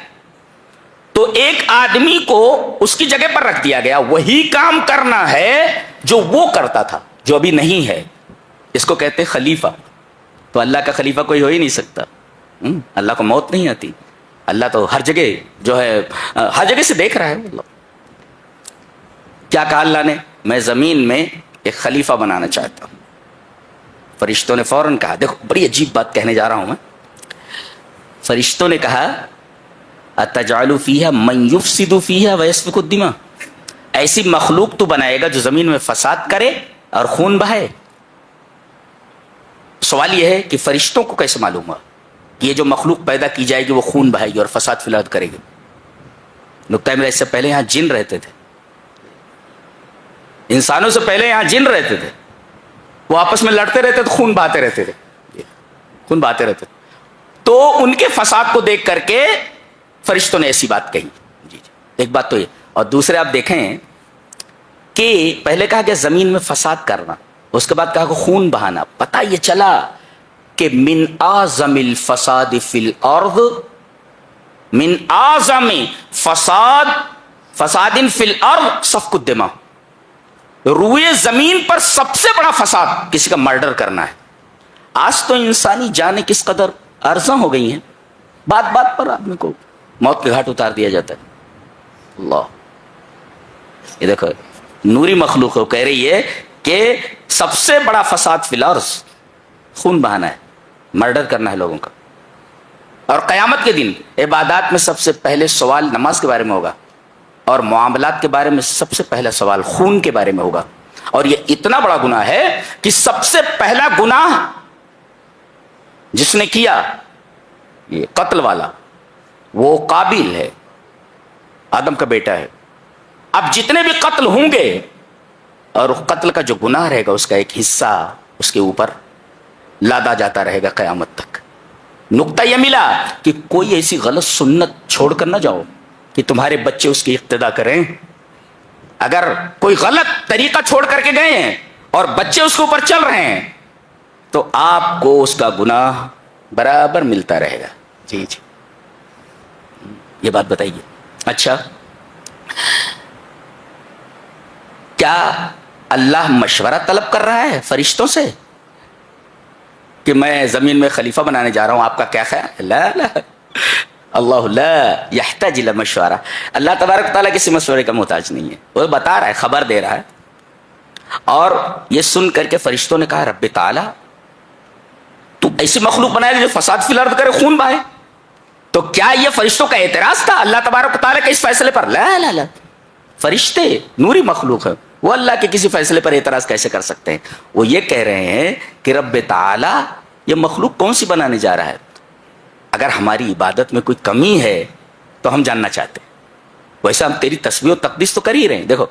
تو ایک آدمی کو اس کی جگہ پر رکھ دیا گیا، وہی کام کرنا ہے جو وہ کرتا تھا جو ابھی نہیں ہے. اس کو کہتے خلیفہ. تو اللہ کا خلیفہ کوئی ہو ہی نہیں سکتا. اللہ کو موت نہیں آتی. اللہ تو ہر جگہ جو ہے ہر جگہ سے دیکھ رہا ہے. اللہ کیا کہا اللہ نے؟ میں زمین میں ایک خلیفہ بنانا چاہتا ہوں. فرشتوں نے فوراً کہا، دیکھو بڑی عجیب بات کہنے جا رہا ہوں میں. فرشتوں نے کہا اتجعل فیہا من یفسد فیہا ویسفک الدماء، ایسی مخلوق تو بنائے گا جو زمین میں فساد کرے اور خون بہائے. سوال یہ ہے کہ فرشتوں کو کیسے معلوم ہوا کہ یہ جو مخلوق پیدا کی جائے گی وہ خون بہائے گی اور فساد فی الارض کرے گی؟ نقطہ میرا اس سے پہلے یہاں جن رہتے تھے، انسانوں سے پہلے یہاں جن رہتے تھے. وہ آپس میں لڑتے رہتے تھے، خون بہاتے رہتے تھے، خون بہاتے رہتے تھے. تو ان کے فساد کو دیکھ کر کے فرشتوں نے ایسی بات کہی. جی جی. ایک بات تو یہ. اور دوسرے آپ دیکھیں کہ پہلے کہا کہ زمین میں فساد کرنا، اس کے بعد کہا کہ خون بہانا. پتہ یہ چلا کہ من اعظم الفساد فی الارض، من اعظم فساد فی الارض سفک الدماء، روئے زمین پر سب سے بڑا فساد کسی کا مرڈر کرنا ہے. آج تو انسانی جانیں کس قدر ارزاں ہو گئی ہیں، بات بات پر آدمی کو موت کے گھاٹ اتار دیا جاتا ہے. اللہ، یہ دیکھو نوری مخلوق ہے، کہہ رہی ہے کہ سب سے بڑا فساد فی الارض خون بہانا ہے، مرڈر کرنا ہے لوگوں کا. اور قیامت کے دن عبادات میں سب سے پہلے سوال نماز کے بارے میں ہوگا، اور معاملات کے بارے میں سب سے پہلا سوال خون کے بارے میں ہوگا. اور یہ اتنا بڑا گناہ ہے کہ سب سے پہلا گناہ جس نے کیا یہ قتل والا، وہ قابیل ہے، آدم کا بیٹا ہے. اب جتنے بھی قتل ہوں گے اور قتل کا جو گناہ رہے گا اس کا ایک حصہ اس کے اوپر لادا جاتا رہے گا قیامت تک. نقطہ یہ ملا کہ کوئی ایسی غلط سنت چھوڑ کر نہ جاؤ کہ تمہارے بچے اس کی اقتدا کریں. اگر کوئی غلط طریقہ چھوڑ کر کے گئے ہیں اور بچے اس کے اوپر چل رہے ہیں تو آپ کو اس کا گناہ برابر ملتا رہے گا. جی جی. یہ بات بتائیے. اچھا، کیا اللہ مشورہ طلب کر رہا ہے فرشتوں سے کہ میں زمین میں خلیفہ بنانے جا رہا ہوں، آپ کا کیا خیال؟ لا لا، اللہ لا یحتاج الی مشورہ. اللہ تبارک تعالیٰ کسی مشورے کا محتاج نہیں ہے. وہ بتا رہا ہے، خبر دے رہا ہے. اور یہ سن کر کے فرشتوں نے کہا رب تعالیٰ تو ایسی مخلوق بنائے جو فساد فی الارض کرے، خون بہائے. تو کیا یہ فرشتوں کا اعتراض تھا اللہ تبارک و تعالیٰ کے اس فیصلے پر؟ لا لا لا، فرشتے نوری مخلوق ہے، وہ اللہ کے کسی فیصلے پر اعتراض کیسے کر سکتے ہیں؟ وہ یہ کہہ رہے ہیں کہ رب تعالیٰ یہ مخلوق کون سی بنانے جا رہا ہے؟ اگر ہماری عبادت میں کوئی کمی ہے تو ہم جاننا چاہتے ہیں، ویسے ہم تیری تسبیح و تقدیس تو کر ہی رہے ہیں. دیکھو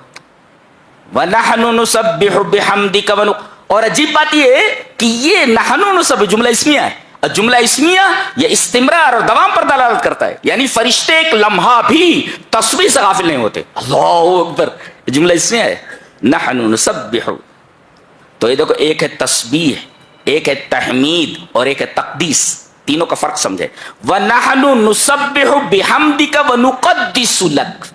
وَنَحْنُ نُسَبِّحُ بِحَمْدِكَ اور عجیب بات یہ ہے کہ یہ نحن نسبح جملہ اسمیہ ہے، اور جملہ اسمیہ یہ استمرار اور دوام پر دلالت کرتا ہے، یعنی فرشتے ایک لمحہ بھی تسبیح سے غافل نہیں ہوتے. اللہ اکبر، جملہ اسمیہ ہے نحن نسبح. تو یہ دیکھو، ایک ہے تسبیح، ایک ہے تحمید اور ایک ہے تقدیس، تینوں کا فرق سمجھے. وَنَحْنُ نُسَبِّحُ بِحَمْدِكَ وَنُقَدِّسُ لَكَ.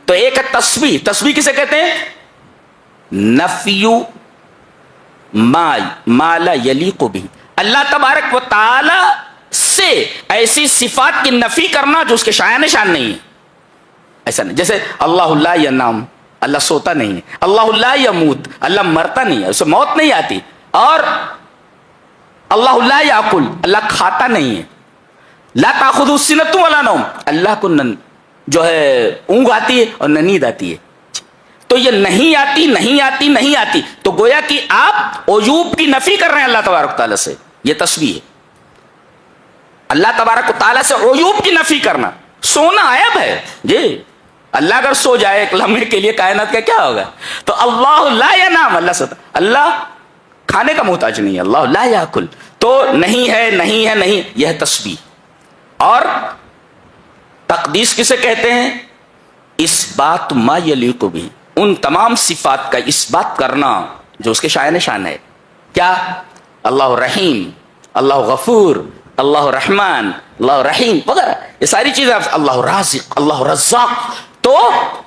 تو ایک ہے تسبیح. تسبیح کسے کہتے ہیں؟ نفی ما لا یلیق بہ، اللہ تبارک و تعالی سے ایسی صفات کی نفی کرنا جو اس کے شایان شان نہیں ہے. ایسا نہیں، جیسے اللہ لا ینام، اللہ سوتا نہیں ہے. اللہ لا یموت، اللہ مرتا نہیں ہے، اسے موت نہیں آتی. اور اللہ لا یاکل، اللہ کھاتا نہیں ہے. لا تاخذہ سنۃ ولا نوم، اللہ کو جو ہے اونگ آتی ہے اور نیند آتی ہے. تو یہ نہیں آتی نہیں آتی نہیں آتی، تو گویا کہ آپ عیوب کی نفی کر رہے ہیں اللہ تبارک تعالیٰ سے. یہ تسبیح ہے، اللہ تبارک و تعالیٰ سے عیوب کی نفی کرنا. سونا عیب ہے جی، اللہ اگر سو جائے ایک لمحے کے لیے کائنات کا کیا ہوگا؟ تو اللہ لا ینام، اللہ سوتا، اللہ کھانے کا محتاج نہیں ہے. اللہ لا یاکل، تو نہیں ہے نہیں ہے نہیں، یہ ہے تسبیح. اور تقدیس کسے کہتے ہیں؟ اس بات ما یلیق بہ، ان تمام صفات کا اس بات کرنا جو اس کے شایان شان ہے. کیا؟ اللہ رحیم، اللہ غفور، اللہ رحمان، اللہ رحیم وغیرہ، یہ ساری چیزیں. اللہ رازق، اللہ رزاق. تو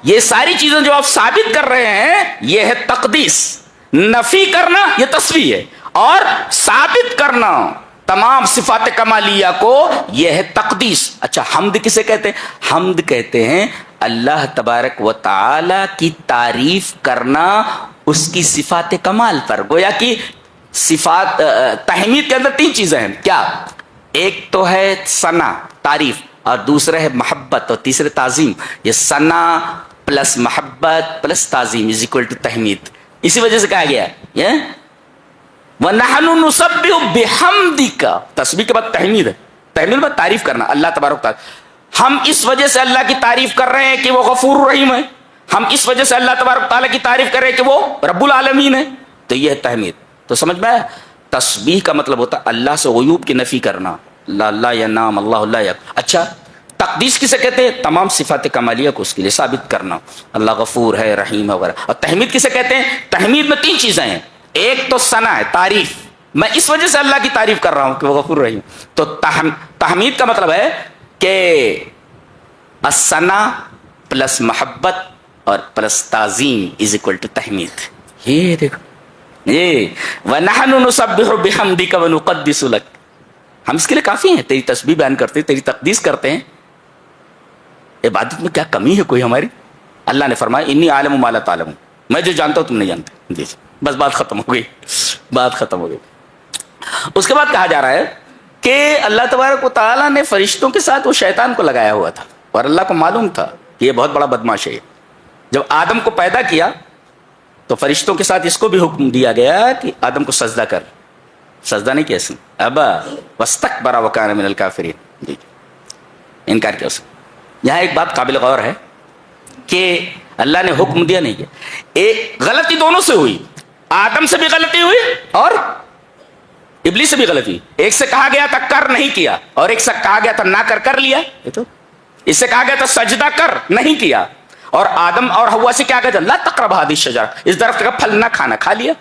یہ ساری چیزیں جو آپ ثابت کر رہے ہیں یہ ہے تقدیس. نفی کرنا یہ تسبیح ہے، اور ثابت کرنا تمام صفات کمالیہ کو یہ ہے تقدیس. اچھا، حمد کسے کہتے ہیں؟ حمد کہتے ہیں اللہ تبارک و تعالی کی تعریف کرنا اس کی صفات کمال پر. گویا کہ صفات تحمید کے اندر تین چیزیں ہیں. کیا؟ ایک تو ہے ثنا، تعریف، اور دوسرا ہے محبت، اور تیسرے تعظیم. یہ ثنا پلس محبت پلس تعظیم از اکول ٹو تحمید. اسی وجہ سے کہا گیا ہے وَنَحْنُ نُسَبِّحُ بِحَمْدِكَ. تسبیح کے بعد تحمید ہے، تحمید بعد تعریف کرنا اللہ تبارک تعالی. ہم اس وجہ سے اللہ کی تعریف کر رہے ہیں کہ وہ غفور الرحیم ہے، ہم اس وجہ سے اللہ تبارک تعالیٰ کی تعریف کر رہے ہیں کہ وہ رب العالمین ہے. تو یہ ہے تحمید. تو سمجھ میں آیا؟ تسبیح کا مطلب ہوتا ہے اللہ سے عیوب کی نفی کرنا، لا ینام، اللہ لا یاکل. اچھا، تقدیس کسے کہتے ہیں؟ تمام صفات کمالیہ کو اس کے لیے ثابت کرنا، اللہ غفور ہے، رحیم وغیرہ. اور تحمید کسے کہتے ہیں؟ تحمید میں تین چیزیں ہیں. ایک تو ثنا ہے، تعریف، میں اس وجہ سے اللہ کی تعریف کر رہا ہوں کہ وہ غفور رحیم. تو تحمید کا مطلب ہے کہ الثنا پلس محبت اور پلس تعظیم از اکول ٹو تحمید. یہ دیکھو، یہ وَنَحْنُ نُسَبِّحُ بِحَمْدِكَ وَنُقَدِّسُ لَكَ. ہم اس کے لیے کافی ہیں، تیری تسبیح بیان کرتے ہیں، تیری تقدیس کرتے ہیں. عبادت میں کیا کمی ہے کوئی ہماری؟ اللہ نے فرمایا انی عالم ما لا تعلمون، میں جو جانتا ہوں تم نہیں جانتے. جی بس بات ختم ہو گئی، بات ختم ہو گئی. اس کے بعد کہا جا رہا ہے کہ اللہ تبارک و تعالیٰ نے فرشتوں کے ساتھ وہ شیطان کو لگایا ہوا تھا، اور اللہ کو معلوم تھا کہ یہ بہت بڑا بدماش ہے. جب آدم کو پیدا کیا تو فرشتوں کے ساتھ اس کو بھی حکم دیا گیا کہ آدم کو سجدہ کر. سجدہ نہیں کیا اس نے، ابا واستکبر وکان من الکافرین، جی انکار کیا اس نے. یہاں ایک بات قابل غور ہے کہ اللہ نے حکم دیا نہیں کیا. ایک غلطی دونوں سے ہوئی، آدم سے بھی غلطی ہوئی اور ابلیس سے بھی غلطی ہوئی. ایک سے کہا گیا تھا کر، نہیں کیا، اور ایک سے کہا گیا تھا نہ کر لیا. تو اس سے کہا گیا تھا سجدہ کر، نہیں کیا. اور آدم اور حوا سے کیا کہا تھا لا تقرب هذه الشجرة، اس درخت کا پھل نہ کھانا، کھا لیا.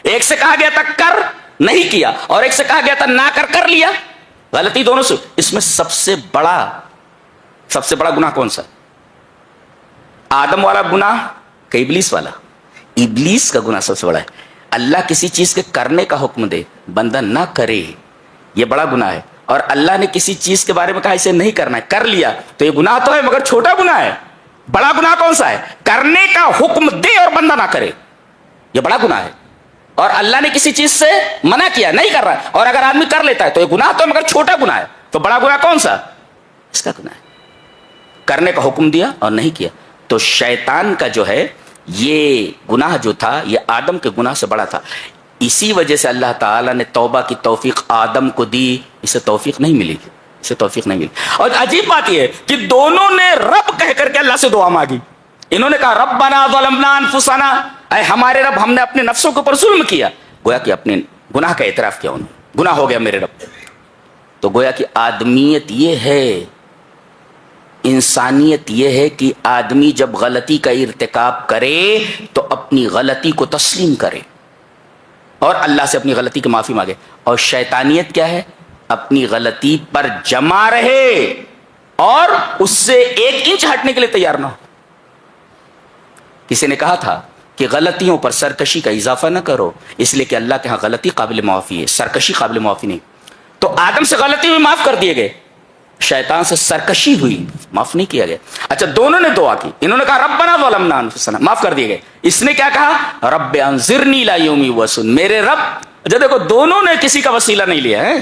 ایک سے کہا گیا تھا کر، نہیں کیا، اور ایک سے کہا گیا تھا نہ کر لیا. غلطی دونوں سے. اس میں سب سے بڑا گناہ کون سا؟ آدم والا گناہ کہ ابلیس والا؟ ابلیس کا گناہ سب سے بڑا ہے. اللہ کسی چیز کے کرنے کا حکم دے، بندہ نہ کرے، یہ بڑا گناہ ہے. اور اللہ نے کسی چیز کے بارے میں کہا اسے نہیں کرنا ہے، کر لیا، تو یہ گناہ تو ہے مگر چھوٹا گناہ ہے. بڑا گناہ کون سا ہے؟ کرنے کا حکم دے اور بندہ نہ کرے، یہ بڑا گناہ ہے. اور اللہ نے کسی چیز سے منع کیا، نہیں کر رہا ہے، اور اگر آدمی کر لیتا ہے تو یہ گناہ تو ہے مگر چھوٹا گناہ ہے. تو بڑا گناہ کون سا؟ اس کا گناہ ہے. کرنے کا حکم دیا اور نہیں کیا. تو شیطان کا جو ہے یہ گناہ جو تھا یہ آدم کے گناہ سے بڑا تھا. اسی وجہ سے اللہ تعالیٰ نے توبہ کی توفیق آدم کو دی. اسے توفیق نہیں ملی, اسے توفیق نہیں ملی. اور عجیب بات یہ ہے کہ دونوں نے رب کہہ کر کے اللہ سے دعا مانگی. انہوں نے کہا ربنا ظلمنا انفسنا, اے ہمارے رب ہم نے اپنے نفسوں کے اوپر ظلم کیا. گویا کہ اپنے گناہ کا اعتراف کیا انہوں نے, گناہ ہو گیا میرے رب. تو گویا کہ آدمیت یہ ہے, انسانیت یہ ہے کہ آدمی جب غلطی کا ارتکاب کرے تو اپنی غلطی کو تسلیم کرے اور اللہ سے اپنی غلطی کی معافی مانگے. اور شیطانیت کیا ہے؟ اپنی غلطی پر جمع رہے اور اس سے 1 انچ ہٹنے کے لیے تیار نہ ہو. کسی نے کہا تھا کہ غلطیوں پر سرکشی کا اضافہ نہ کرو, اس لیے کہ اللہ کے ہاں غلطی قابل معافی ہے, سرکشی قابل معافی نہیں. تو آدم سے غلطی ہوئی معاف کر دیے گئے, شیطان سے سرکشی ہوئی معاف نہیں کیا گیا. اچھا دونوں نے دعا کی, انہوں نے کہا ربنا ظلمنا انفسنا, معاف کر دیے گئے. اس نے کیا کہا رب انظرنی الی یوم یبعثون, میرے رب. جو دیکھو دونوں نے کسی کا وسیلہ نہیں لیا ہے.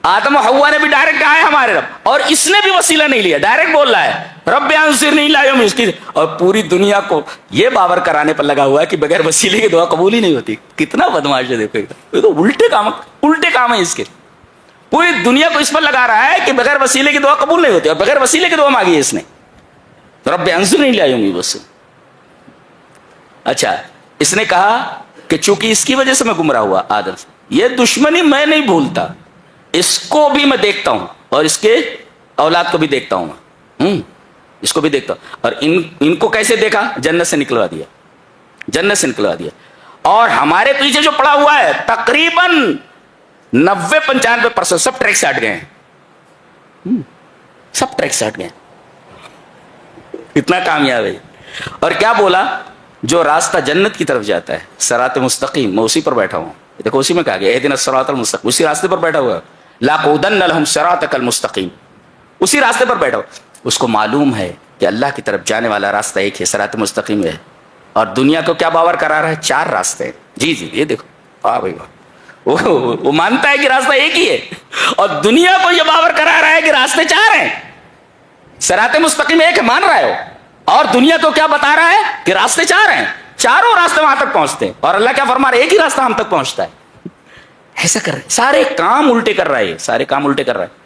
آدم و حوا نے بھی ڈائریکٹ کہا ہے ہمارے رب, اور اس نے بھی وسیلہ نہیں لیا, ڈائریکٹ بول رہا ہے رب انظرنی الی یوم یبعثون. اور پوری دنیا کو یہ باور کرانے پر لگا ہوا ہے کہ بغیر وسیلے کی دعا قبول ہی نہیں ہوتی. کتنا بدماش ہے دیکھو, یہ تو الٹے کام ہے اس کے. پوری دنیا کو اس پر لگا رہا ہے کہ بغیر وسیلے کی دعا قبول نہیں ہوتی, اور بغیر وسیلے کی دعا مانگی ہے اس نے رب انظرنی الی یوم یبعثون. اچھا اس نے کہا کہ چونکہ اس کی وجہ سے میں گمراہ ہوا آدم سے, یہ دشمنی میں نہیں بھولتا, اس کو بھی میں دیکھتا ہوں اور اس کے اولاد کو بھی دیکھتا ہوں میں, اس کو بھی دیکھتا ہوں. اور ان کو کیسے دیکھا؟ جنت سے نکلوا دیا, جنت سے نکلوا دیا. اور ہمارے پیچھے جو پڑا ہوا ہے تقریباً 90-95% سب ٹریک سے ہٹ گئے ہیں, سب ٹریک سے ہٹ گئے ہیں. اتنا کامیاب ہے. اور کیا بولا؟ جو راستہ جنت کی طرف جاتا ہے صراط مستقیم, میں اسی پر بیٹھا ہوں. دیکھو اسی میں کہا گیا اہدنا الصراط المستقیم, اسی راستے پر بیٹھا ہوا ہے. لاقعدن لهم صراطک المستقیم, اسی راستے پر بیٹھا ہوا. اس کو معلوم ہے کہ اللہ کی طرف جانے والا راستہ ایک ہے, صراط مستقیم ہے. اور دنیا کو کیا باور کرا رہا ہے؟ 4 راستے. جی یہ دیکھو, واہ بھائی واہ, وہ مانتا ہے کہ راستہ ایک ہی ہے, اور دنیا کو یہ باور کرا رہا ہے کہ راستے 4 ہیں. صراط مستقیم ایک ہے مان رہا ہے, اور دنیا کو کیا بتا رہا ہے کہ راستے 4 ہیں. چاروں راستے وہاں تک پہنچتے ہیں, اور اللہ کیا فرما رہا ہے؟ ایک ہی راستہ ہم تک پہنچتا ہے. ایسا کر رہے ہیں, سارے کام الٹے کر رہا ہے, سارے کام الٹے کر رہا ہے.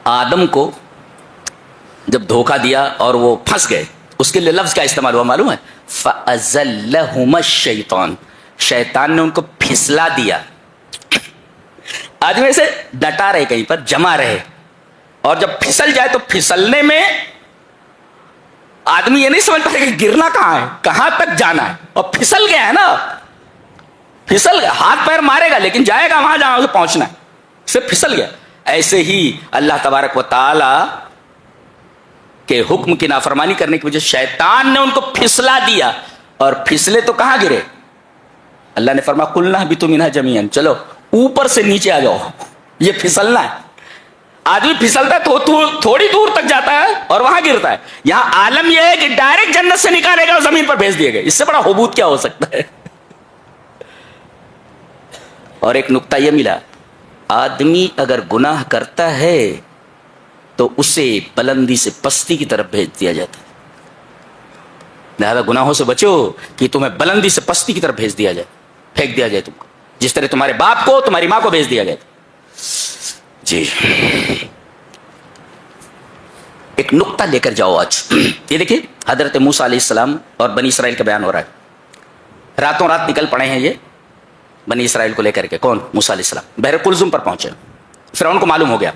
آدم کو جب دھوکہ دیا اور وہ پھنس گئے, اس کے لیے لفظ کیا استعمال ہوا معلوم ہے؟ فَأَزَلَّهُمَا الشَّيْطَانُ, شیطان نے ان کو پھسلا دیا. آدمی سے ڈٹا رہے, کہیں پر جمع رہے, اور جب پھسل جائے تو پھسلنے میں آدمی یہ نہیں سمجھ پاتا کہ گرنا کہاں ہے, کہاں تک جانا ہے, اور پھسل گیا ہے نا, پھسل گیا, ہاتھ پیر مارے گا لیکن جائے گا وہاں جہاں اسے پہنچنا ہے, سے پھسل گیا. ایسے ہی اللہ تبارک و تعالی کے حکم کی نافرمانی کرنے کی وجہ سے شیطان نے ان کو پھسلا دیا, اور پھسلے تو کہاں گرے؟ اللہ نے فرمایا قلنا اہبطوا منہا جمیعا, چلو اوپر سے نیچے آ جاؤ, یہ پھسلنا ہے. آدمی پھسلتا ہے تو تھوڑی دور تک جاتا ہے اور وہاں گرتا ہے. یہاں عالم یہ ہے کہ ڈائریکٹ جنت سے نکالے گا اور زمین پر بھیج دیے گئے. اس سے بڑا حبوط کیا ہو سکتا ہے؟ اور ایک نقطہ یہ ملا, آدمی اگر گناہ کرتا ہے تو اسے بلندی سے پستی کی طرف بھیج دیا جاتا ہے. لہذا گناہوں سے بچو کہ تمہیں بلندی سے پستی کی طرف بھیج دیا جائے, پھینک دیا جائے تم کو, جس طرح تمہارے باپ کو تمہاری ماں کو بھیج دیا گیا. جی ایک نقطہ لے کر جاؤ آج. یہ دیکھیے حضرت موسیٰ علیہ السلام اور بنی اسرائیل کا بیان ہو رہا ہے. راتوں رات نکل پڑے ہیں یہ بنی اسرائیل کو لے کر کے. کون؟ موسیٰ علیہ السلام. بحر کلزم پر پہنچے. فرعون کو معلوم ہو گیا,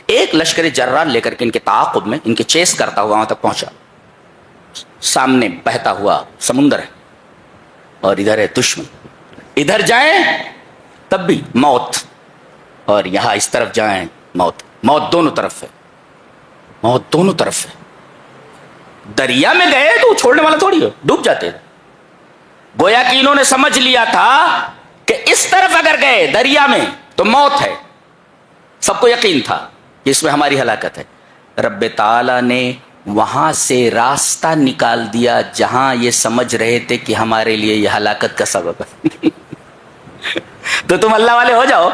ایک لشکر جرار لے کر کے ان کے تعاقب میں, ان کے چیس کرتا ہوا وہاں تک پہنچا. سامنے بہتا ہوا سمندر ہے اور ادھر ہے دشمن. ادھر جائیں تب بھی موت, اور یہاں اس طرف جائیں موت. موت دونوں طرف ہے, موت دونوں طرف ہے. دریا میں گئے تو چھوڑنے والا تھوڑی ہو, ڈوب جاتے. گویا کہ انہوں نے سمجھ لیا تھا کہ اس طرف اگر گئے دریا میں تو موت ہے. سب کو یقین تھا کہ اس میں ہماری ہلاکت ہے. رب تعالی نے وہاں سے راستہ نکال دیا جہاں یہ سمجھ رہے تھے کہ ہمارے لیے یہ ہلاکت کا سبب ہے. تو تم اللہ والے ہو جاؤ،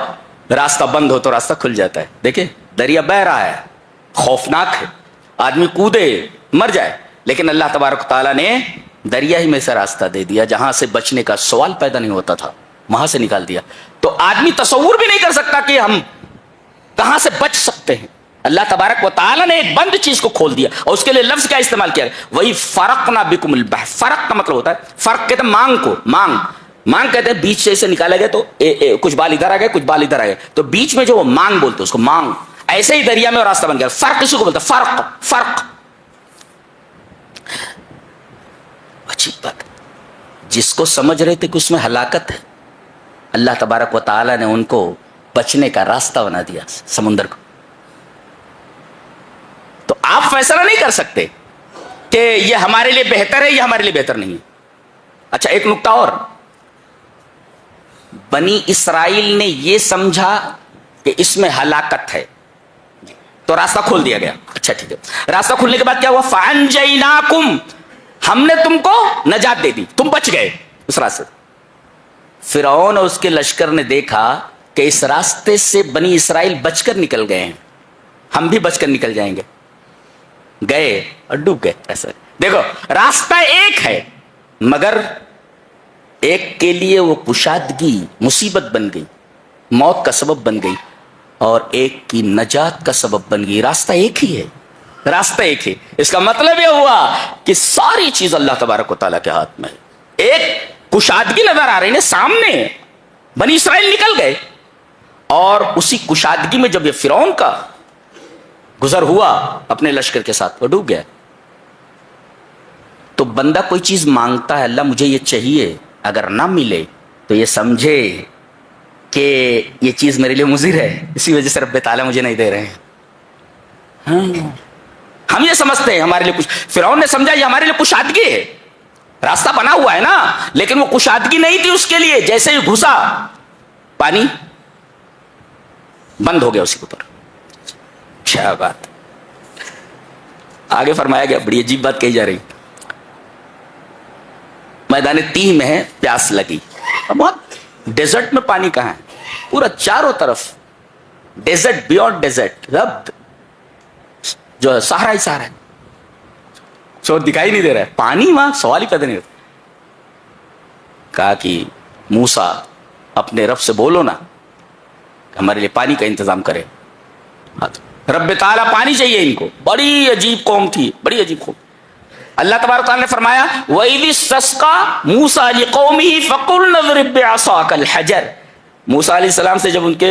راستہ بند ہو تو راستہ کھل جاتا ہے. دیکھیں دریا بہ رہا ہے، خوفناک ہے، آدمی کودے مر جائے، لیکن اللہ تبارک و تعالیٰ نے دریا ہی میں سے راستہ دے دیا، جہاں سے بچنے کا سوال پیدا نہیں ہوتا تھا وہاں سے نکال دیا. تو آدمی تصور بھی نہیں کر سکتا کہ ہم کہاں سے بچ سکتے ہیں. اللہ تبارک و تعالیٰ نے ایک بند چیز کو کھول دیا، اور اس کے لیے لفظ کیا استعمال کیا؟ وہی فرقنا بکم البحر. فرق کا مطلب ہوتا ہے، فرق کہتے ہیں مانگ کو، مانگ کہتے ہیں بیچ سے اسے نکالا گیا تو کچھ بال ادھر آ گئے، کچھ بال ادھر آ گئے، تو بیچ میں جو وہ مانگ بولتے اس کو مانگ. ایسے ہی دریا میں راستہ بن گیا. فرق کسی کو بولتا ہے؟ فرق. اچھی بات، جس کو سمجھ رہے تھے کہ اس میں ہلاکت ہے، اللہ تبارک و تعالیٰ نے ان کو بچنے کا راستہ بنا دیا سمندر کو. تو آپ فیصلہ نہیں کر سکتے کہ یہ ہمارے لیے بہتر ہے، یہ ہمارے لیے بہتر نہیں ہے. اچھا ایک نقطہ اور، بنی اسرائیل نے یہ سمجھا کہ اس میں ہلاکت ہے تو راستہ کھول دیا گیا. اچھا ٹھیک ہے، راستہ کھولنے کے بعد کیا ہوا؟ فَأَنْجَيْنَاكُمْ، ہم نے تم کو نجات دے دی، تم بچ گئے اس راستے. فرعون اور اس کے لشکر نے دیکھا کہ اس راستے سے بنی اسرائیل بچ کر نکل گئے ہیں، ہم بھی بچ کر نکل جائیں گے. گئے اور ڈوب گئے. ایسا دیکھو راستہ ایک ہے، مگر ایک کے لیے وہ کشادگی مصیبت بن گئی، موت کا سبب بن گئی، اور ایک کی نجات کا سبب بن گئی. راستہ ایک ہی ہے، راستہ ایک ہے. اس کا مطلب یہ ہوا کہ ساری چیز اللہ تبارک و تعالیٰ کے ہاتھ میں ہے. ایک کشادگی نظر آ رہی ہے سامنے، بنی اسرائیل نکل گئے، اور اسی کشادگی میں جب یہ فرعون کا گزر ہوا اپنے لشکر کے ساتھ، وہ ڈوب گیا. تو بندہ کوئی چیز مانگتا ہے، اللہ مجھے یہ چاہیے، اگر نہ ملے تو یہ سمجھے کہ یہ چیز میرے لیے مضر ہے، اسی وجہ سے رب تعالیٰ مجھے نہیں دے رہے ہیں. ہم یہ سمجھتے ہیں ہمارے لیے کچھ، فرعون نے سمجھا یہ ہمارے لیے کشادگی ہے، راستہ بنا ہوا ہے نا، لیکن وہ کشادگی نہیں تھی اس کے لیے. جیسے ہی گھسا پانی بند ہو گیا اسی کے اوپر. کیا بات، آگے فرمایا گیا، بڑی عجیب بات کہی جا رہی. میدان تیہ میں ہے، پیاس لگی، بہت ڈیزرٹ میں پانی کہاں ہے، پورا چاروں طرف ڈیزرٹ، بیونڈ ڈیزرٹ، رب جو ہے سہارا ہی سہارا ہے، چھوڑ دکھائی نہیں دے رہا ہے پانی، وہاں سوال ہی پیدا نہیں ہوتا. کہا کہ موسیٰ اپنے رب سے بولو نا کہ ہمارے لیے پانی کا انتظام کرے. رب تعالیٰ پانی چاہیے ان کو. بڑی عجیب قوم تھی، بڑی عجیب قوم. اللہ تبارک تعالیٰ نے فرمایا وَإِذِ اسْتَسْقَىٰ مُوسَىٰ لِقَوْمِهِ فَقُلْنَا اضْرِب بِّعَصَاكَ الْحَجَرَ. موسیٰ علیہ السلام سے جب ان کے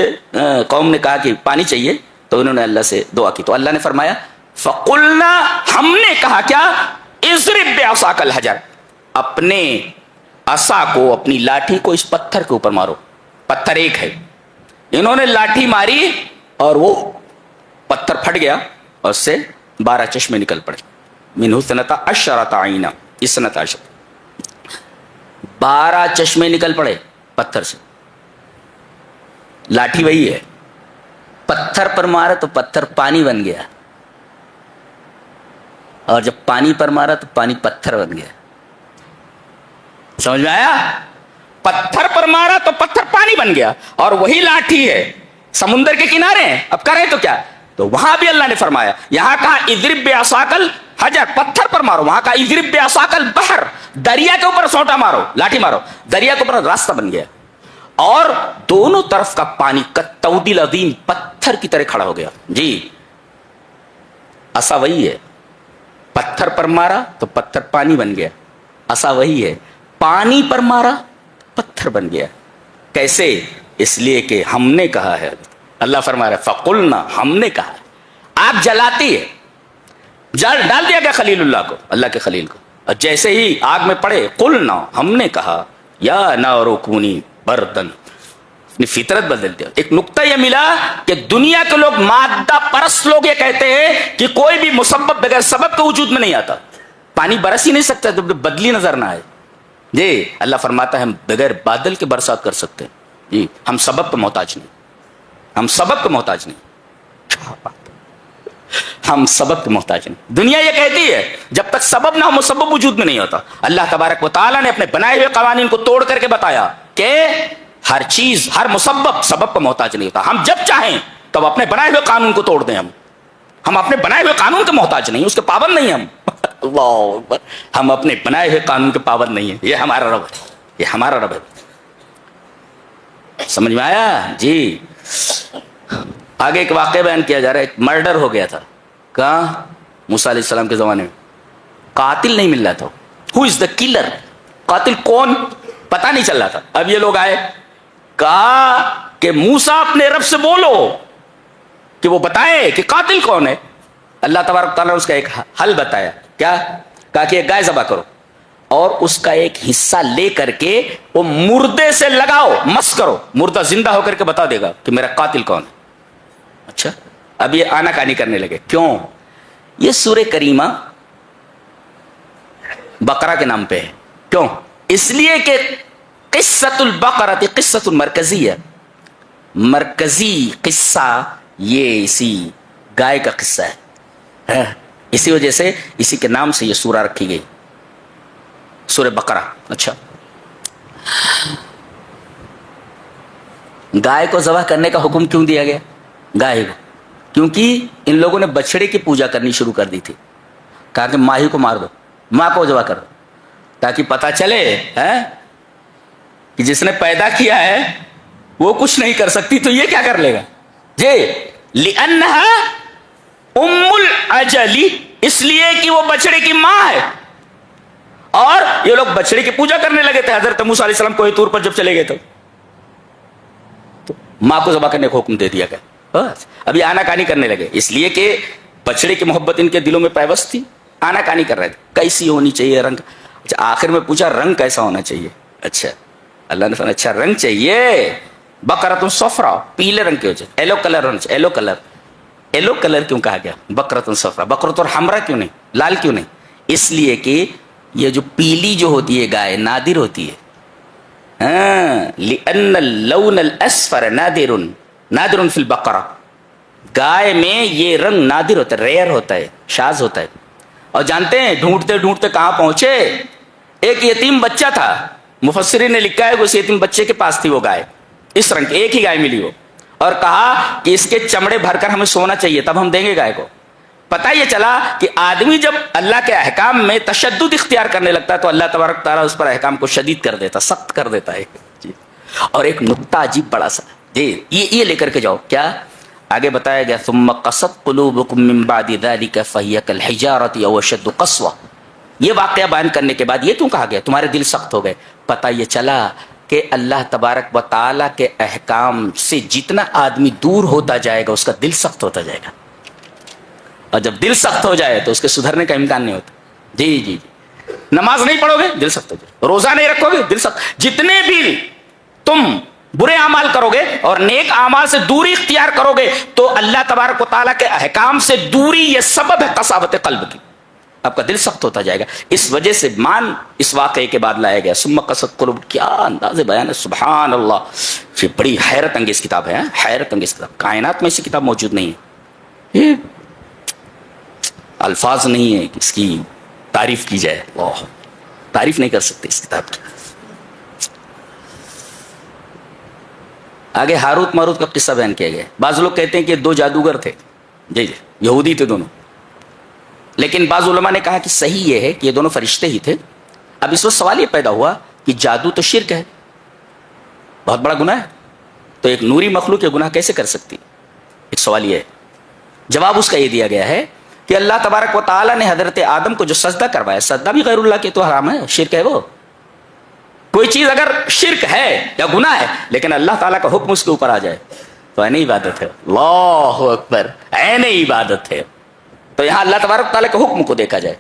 قوم نے کہا کہ پانی چاہیے تو انہوں نے اللہ سے دعا کی، تو اللہ نے فرمایا فَقُلْنَا، ہم نے کہا کیا؟ اضْرِب بِّعَصَاكَ الْحَجَرَ، اپنے عصا کو، اپنی لاٹھی کو اس پتھر کے اوپر مارو. پتھر ایک ہے. انہوں نے لاٹھی ماری اور وہ پتھر پھٹ گیا اور اس سے 12 چشمے نکل پڑے. منہ 12 عینا، 12 چشمے نکل پڑے پتھر سے. لاٹھی وہی ہے، پتھر پر مارا تو پتھر پانی بن گیا، اور جب پانی پر مارا تو پانی پتھر بن گیا. سمجھ میں آیا؟ پتھر پر مارا تو پتھر پانی بن گیا، اور وہی لاٹھی ہے سمندر کے کنارے ہیں. اب کریں تو کیا؟ تو وہاں بھی اللہ نے فرمایا، یہاں کہا اضرب بعصاک الحجر، پتھر پر مارو، وہاں کہا اضرب بعصاک البحر، دریا کے اوپر سونٹا مارو، لاٹھی مارو، دریا کے اوپر راستہ بن گیا، اور دونوں طرف کا پانی کالطود العظیم، پتھر کی طرح کھڑا ہو گیا. جی عصا وہی ہے، پتھر پر مارا تو پتھر پانی بن گیا. عصا وہی ہے، پانی پر مارا پتھر بن گیا. کیسے؟ اس لیے کہ ہم نے کہا ہے. اللہ فرما رہا ہے فَقُلْنَا، ہم نے کہا. آپ جلاتی ہے، ڈال دیا گیا خلیل اللہ کو، اللہ کے خلیل کو، اور جیسے ہی آگ میں پڑے قُلْنَا، ہم نے کہا یا نارُ کُونِی بَرْدًا، اپنی فطرت بدل دیا. ایک نقطہ یہ ملا کہ دنیا کے لوگ، مادہ پرست لوگ یہ کہتے ہیں کہ کوئی بھی مسبب بغیر سبب کے وجود میں نہیں آتا. پانی برس ہی نہیں سکتا جب بدلی نظر نہ آئے. جی اللہ فرماتا ہے ہم بغیر بادل کے برسات کر سکتے ہیں. جی ہم سبب کے محتاج نہیں، ہم سبب کے محتاج نہیں، ہم سبب کے محتاج نہیں. دنیا یہ کہتی ہے جب تک سبب نہ ہو مسبب وجود میں نہیں ہوتا. اللہ تبارک و تعالیٰ نے اپنے بنائے ہوئے قوانین کو توڑ کر کے بتایا کہ ہر چیز، ہر مسبب سبب کا محتاج نہیں ہوتا. ہم جب چاہیں تب اپنے بنائے ہوئے قانون کو توڑ دیں. ہم اپنے بنائے ہوئے قانون کے محتاج نہیں، اس کے پابند نہیں. ہم اللہ اکبر، ہم اپنے بنائے ہوئے قانون کے پابند نہیں ہیں. یہ ہمارا رب ہے، یہ ہمارا رب ہے. سمجھ میں آیا جی؟ آگے ایک واقعہ بیان کیا جا رہا ہے. ایک مرڈر ہو گیا تھا. کہاں؟ موسیٰ علیہ السلام کے زمانے میں. قاتل نہیں مل رہا تھا. ہو از دا کلر؟ قاتل کون پتہ نہیں چل رہا تھا. اب یہ لوگ آئے، کہا کہ موسیٰ اپنے رب سے بولو کہ وہ بتائے کہ قاتل کون ہے. اللہ تبارک تعالیٰ نے اس کا ایک حل بتایا. کیا؟ کہا کہ ایک گائے ذبح کرو اور اس کا ایک حصہ لے کر کے وہ مردے سے لگاؤ، مس کرو. مردہ زندہ ہو کر کے بتا دے گا کہ میرا قاتل کون ہے. اچھا، اب یہ آنا کانی کرنے لگے. کیوں؟ یہ سورہ کریمہ بقرہ کے نام پہ ہے. کیوں؟ اس لیے کہ قصۃ البقرہ قصۃ مرکزی ہے. مرکزی قصہ یہ اسی گائے کا قصہ ہے. اسی وجہ سے اسی کے نام سے یہ سورہ رکھی گئی، سورہ بقرہ. اچھا، گائے کو ذبح کرنے کا حکم کیوں دیا گیا؟ گائے کو کیونکہ ان لوگوں نے بچڑے کی پوجا کرنی شروع کر دی تھی. کہا کہ ماہی کو مار دو، ماں کو ذبح کرو، تاکہ پتہ چلے کہ جس نے پیدا کیا ہے وہ کچھ نہیں کر سکتی تو یہ کیا کر لے گا جی. لِأَنَّهَا أُمُّ الْأَجَلِ، اس لیے کہ وہ بچڑے کی ماں ہے. اور یہ لوگ بچڑے کی پوجا کرنے لگے تھے. حضرت موسیٰ علیہ السلام کوہ طور پر جب چلے گئے تو ماں کو ذبح کرنے کا حکم دے دیا گیا. بس ابھی آنا کانی کرنے لگے، اس لیے کہ بچڑے کی محبت ان کے دلوں میں پیوست تھی. آنا کانی کر رہے تھے. کیسی ہونی چاہیے رنگ؟ اچھا، آخر میں پوچھا رنگ کیسا ہونا چاہیے. اچھا، اللہ نے فرمایا اچھا رنگ چاہیے بقرۃ صفرا، پیلے رنگ کے ہو جائے، ایلو کلر ہونا چاہیے. ایلو کلر، ایلو کلر کیوں کہا گیا؟ بقرۃ صفرا، بقرۃ اور حمرا کیوں نہیں، لال کیوں نہیں؟ اس لیے کہ یہ جو پیلی جو ہوتی ہے گائے نادر ہوتی ہے. لِأَنَّ اللَّوْنَ الْأَصْفَرَ نادر فی البقرہ، گائے میں یہ رنگ نادر ہوتا ہے، ریئر ہوتا ہے، شاذ ہوتا ہے. اور جانتے ہیں ڈھونڈتے ڈھونڈتے کہاں پہنچے؟ ایک یتیم بچہ تھا. مفسرین نے لکھا ہے کہ اس یتیم بچے کے پاس تھی وہ گائے، اس رنگ کی ایک ہی گائے ملی وہ، اور کہا کہ اس کے چمڑے بھر کر ہمیں سونا چاہیے تب ہم دیں گے گائے کو. پتہ یہ چلا کہ آدمی جب اللہ کے احکام میں تشدد اختیار کرنے لگتا ہے تو اللہ تبارک تعالیٰ اس پر احکام کو شدید کر دیتا، سخت کر دیتا ہے جی. اور ایک نقطہ عجیب بڑا سا جی، یہ لے کر کے جاؤ. کیا آگے بتایا گیا؟ ثم قست قلوبکم من بعد ذلک فہی کالحجارۃ او اشد قسوہ. یہ واقعہ بیان کرنے کے بعد یہ کیوں کہا گیا تمہارے دل سخت ہو گئے؟ پتہ یہ چلا کہ اللہ تبارک و تعالیٰ کے احکام سے جتنا آدمی دور ہوتا جائے گا اس کا دل سخت ہوتا جائے گا. اور جب دل سخت ہو جائے تو اس کے سدھرنے کا امکان نہیں ہوتا. جی جی جی، نماز نہیں پڑھو گے دل سخت ہو جائے، روزہ نہیں رکھو گے دل سخت. جتنے بھی تم برے اعمال کرو گے اور نیک اعمال سے دوری اختیار کرو گے تو اللہ تبارک و تعالیٰ کے احکام سے دوری یہ سبب ہے قساوت قلب کی. آپ کا دل سخت ہوتا جائے گا. اس وجہ سے مان اس واقعے کے بعد لایا گیا ثم قست قلوب. کیا انداز بیان ہے، سبحان اللہ. یہ بڑی حیرت انگیز کتاب ہے، حیرت انگیز کتاب. کائنات میں ایسی کتاب موجود نہیں ہے. یہ الفاظ نہیں ہے کہ اس کی تعریف کی جائے، تعریف نہیں کر سکتے اس کتاب کی. آگے ہاروت ماروت کا قصہ بیان کیا گیا. بعض لوگ کہتے ہیں کہ دو جادوگر تھے، جی جی یہودی تھے دونوں، لیکن بعض علماء نے کہا کہ صحیح یہ ہے کہ یہ دونوں فرشتے ہی تھے. اب اس وقت سوال یہ پیدا ہوا کہ جادو تو شرک ہے، بہت بڑا گناہ ہے، تو ایک نوری مخلوق یہ گناہ کیسے کر سکتی؟ ایک سوال یہ ہے. جواب اس کا یہ دیا گیا ہے کہ اللہ تبارک و تعالیٰ نے حضرت آدم کو جو سجدہ کروایا، سجدہ بھی غیر اللہ کے تو حرام ہے، شرک ہے. وہ کوئی چیز اگر شرک ہے یا گناہ ہے لیکن اللہ تعالیٰ کا حکم اس کے اوپر آ جائے تو عین عبادت ہے. اللہ اکبر، عین عبادت ہے. تو یہاں اللہ تبارک تعالیٰ کے حکم کو دیکھا جائے،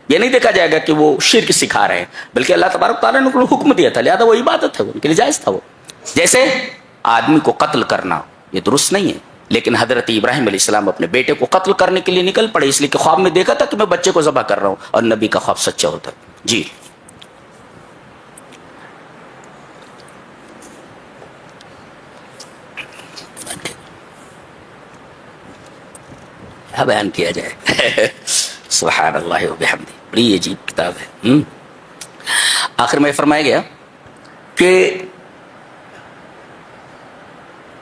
یہ نہیں دیکھا جائے گا کہ وہ شرک سکھا رہے ہیں، بلکہ اللہ تبارک تعالیٰ نے حکم دیا تھا لہذا وہ عبادت ہے، ان کے لیے جائز تھا. وہ جیسے آدمی کو قتل کرنا یہ درست نہیں ہے، لیکن حضرت ابراہیم علیہ السلام اپنے بیٹے کو قتل کرنے کے لیے نکل پڑے، اس لیے کہ خواب میں دیکھا تھا کہ میں بچے کو ذبح کر رہا ہوں، اور نبی کا خواب سچا ہوتا ہے. جی بیان کیا جائے. سبحان اللہ و بحمدہ. بڑی عجیب کتاب ہے. آخر میں فرمایا گیا کہ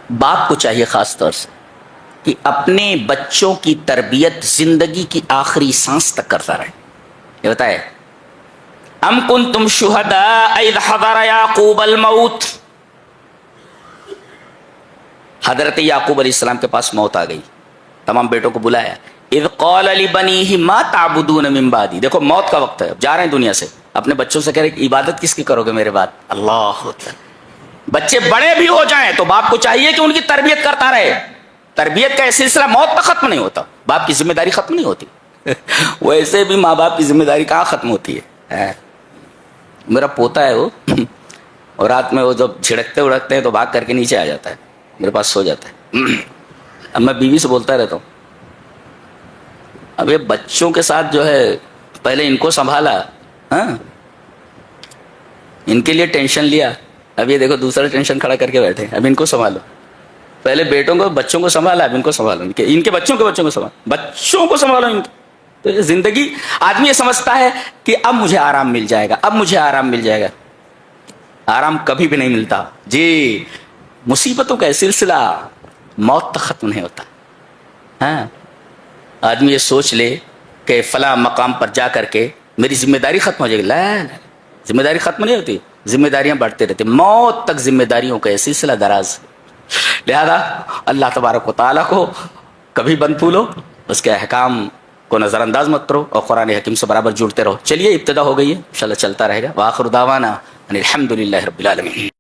باپ کو چاہیے خاص طور سے کہ اپنے بچوں کی تربیت زندگی کی آخری سانس تک کرتا رہے. یہ بتائے ام کنتم شہداء اذ حضر یعقوب الموت. حضرت یعقوب علیہ السلام کے پاس موت آ گئی, تمام بیٹوں کو بلایا. اذ قال لبنیہ ما تعبدون من بعدی. دیکھو موت کا وقت ہے, اب جا رہے ہیں دنیا سے, اپنے بچوں سے کہہ رہے عبادت کس کی کرو گے میرے بعد. اللہ اکبر. بچے بڑے بھی ہو جائیں تو باپ کو چاہیے کہ ان کی تربیت کرتا رہے. تربیت کا سلسلہ موت تک ختم نہیں ہوتا, باپ کی ذمہ داری ختم نہیں ہوتی. ویسے بھی ماں باپ کی ذمہ داری کہاں ختم ہوتی ہے. میرا پوتا ہے وہ, اور رات میں وہ جب جھڑکتے اڑکتے ہیں تو بھاگ کر کے نیچے آ جاتا ہے, میرے پاس سو جاتا ہے. اب میں بیوی سے بولتا رہتا ہوں, اب یہ بچوں کے ساتھ جو ہے پہلے ان کو سنبھالا, ہاں ان کے لیے ٹینشن لیا, اب یہ دیکھو دوسرا ٹینشن کھڑا کر کے بیٹھے, اب ان کو سنبھالو. پہلے بیٹوں کو بچوں کو سنبھالا, اب ان کو سنبھالو, ان کے بچوں کو سنبھالو, بچوں کو سنبھالو ان کے. تو یہ زندگی, آدمی یہ سمجھتا ہے کہ اب مجھے آرام مل جائے گا, اب مجھے آرام مل جائے گا. آرام کبھی بھی نہیں ملتا جی. مصیبتوں کا سلسلہ موت تک ختم نہیں ہوتا. ہاں آدمی یہ سوچ لے کہ فلاں مقام پر جا کر کے میری ذمہ داری ختم ہو جائے گی. لا, ذمہ داری ختم نہیں ہوتی, ذمہ داریاں بڑھتے رہتے, موت تک ذمہ داریوں کا سلسلہ دراز. لہذا اللہ تبارک و تعالیٰ کو کبھی بند پھولو, اس کے احکام کو نظر انداز مت کرو, اور قرآن حکیم سے برابر جڑتے رہو. چلیے ابتدا ہو گئی ہے, انشاءاللہ چلتا رہے گا. وآخر دعوانا ان الحمد للہ رب العالمین.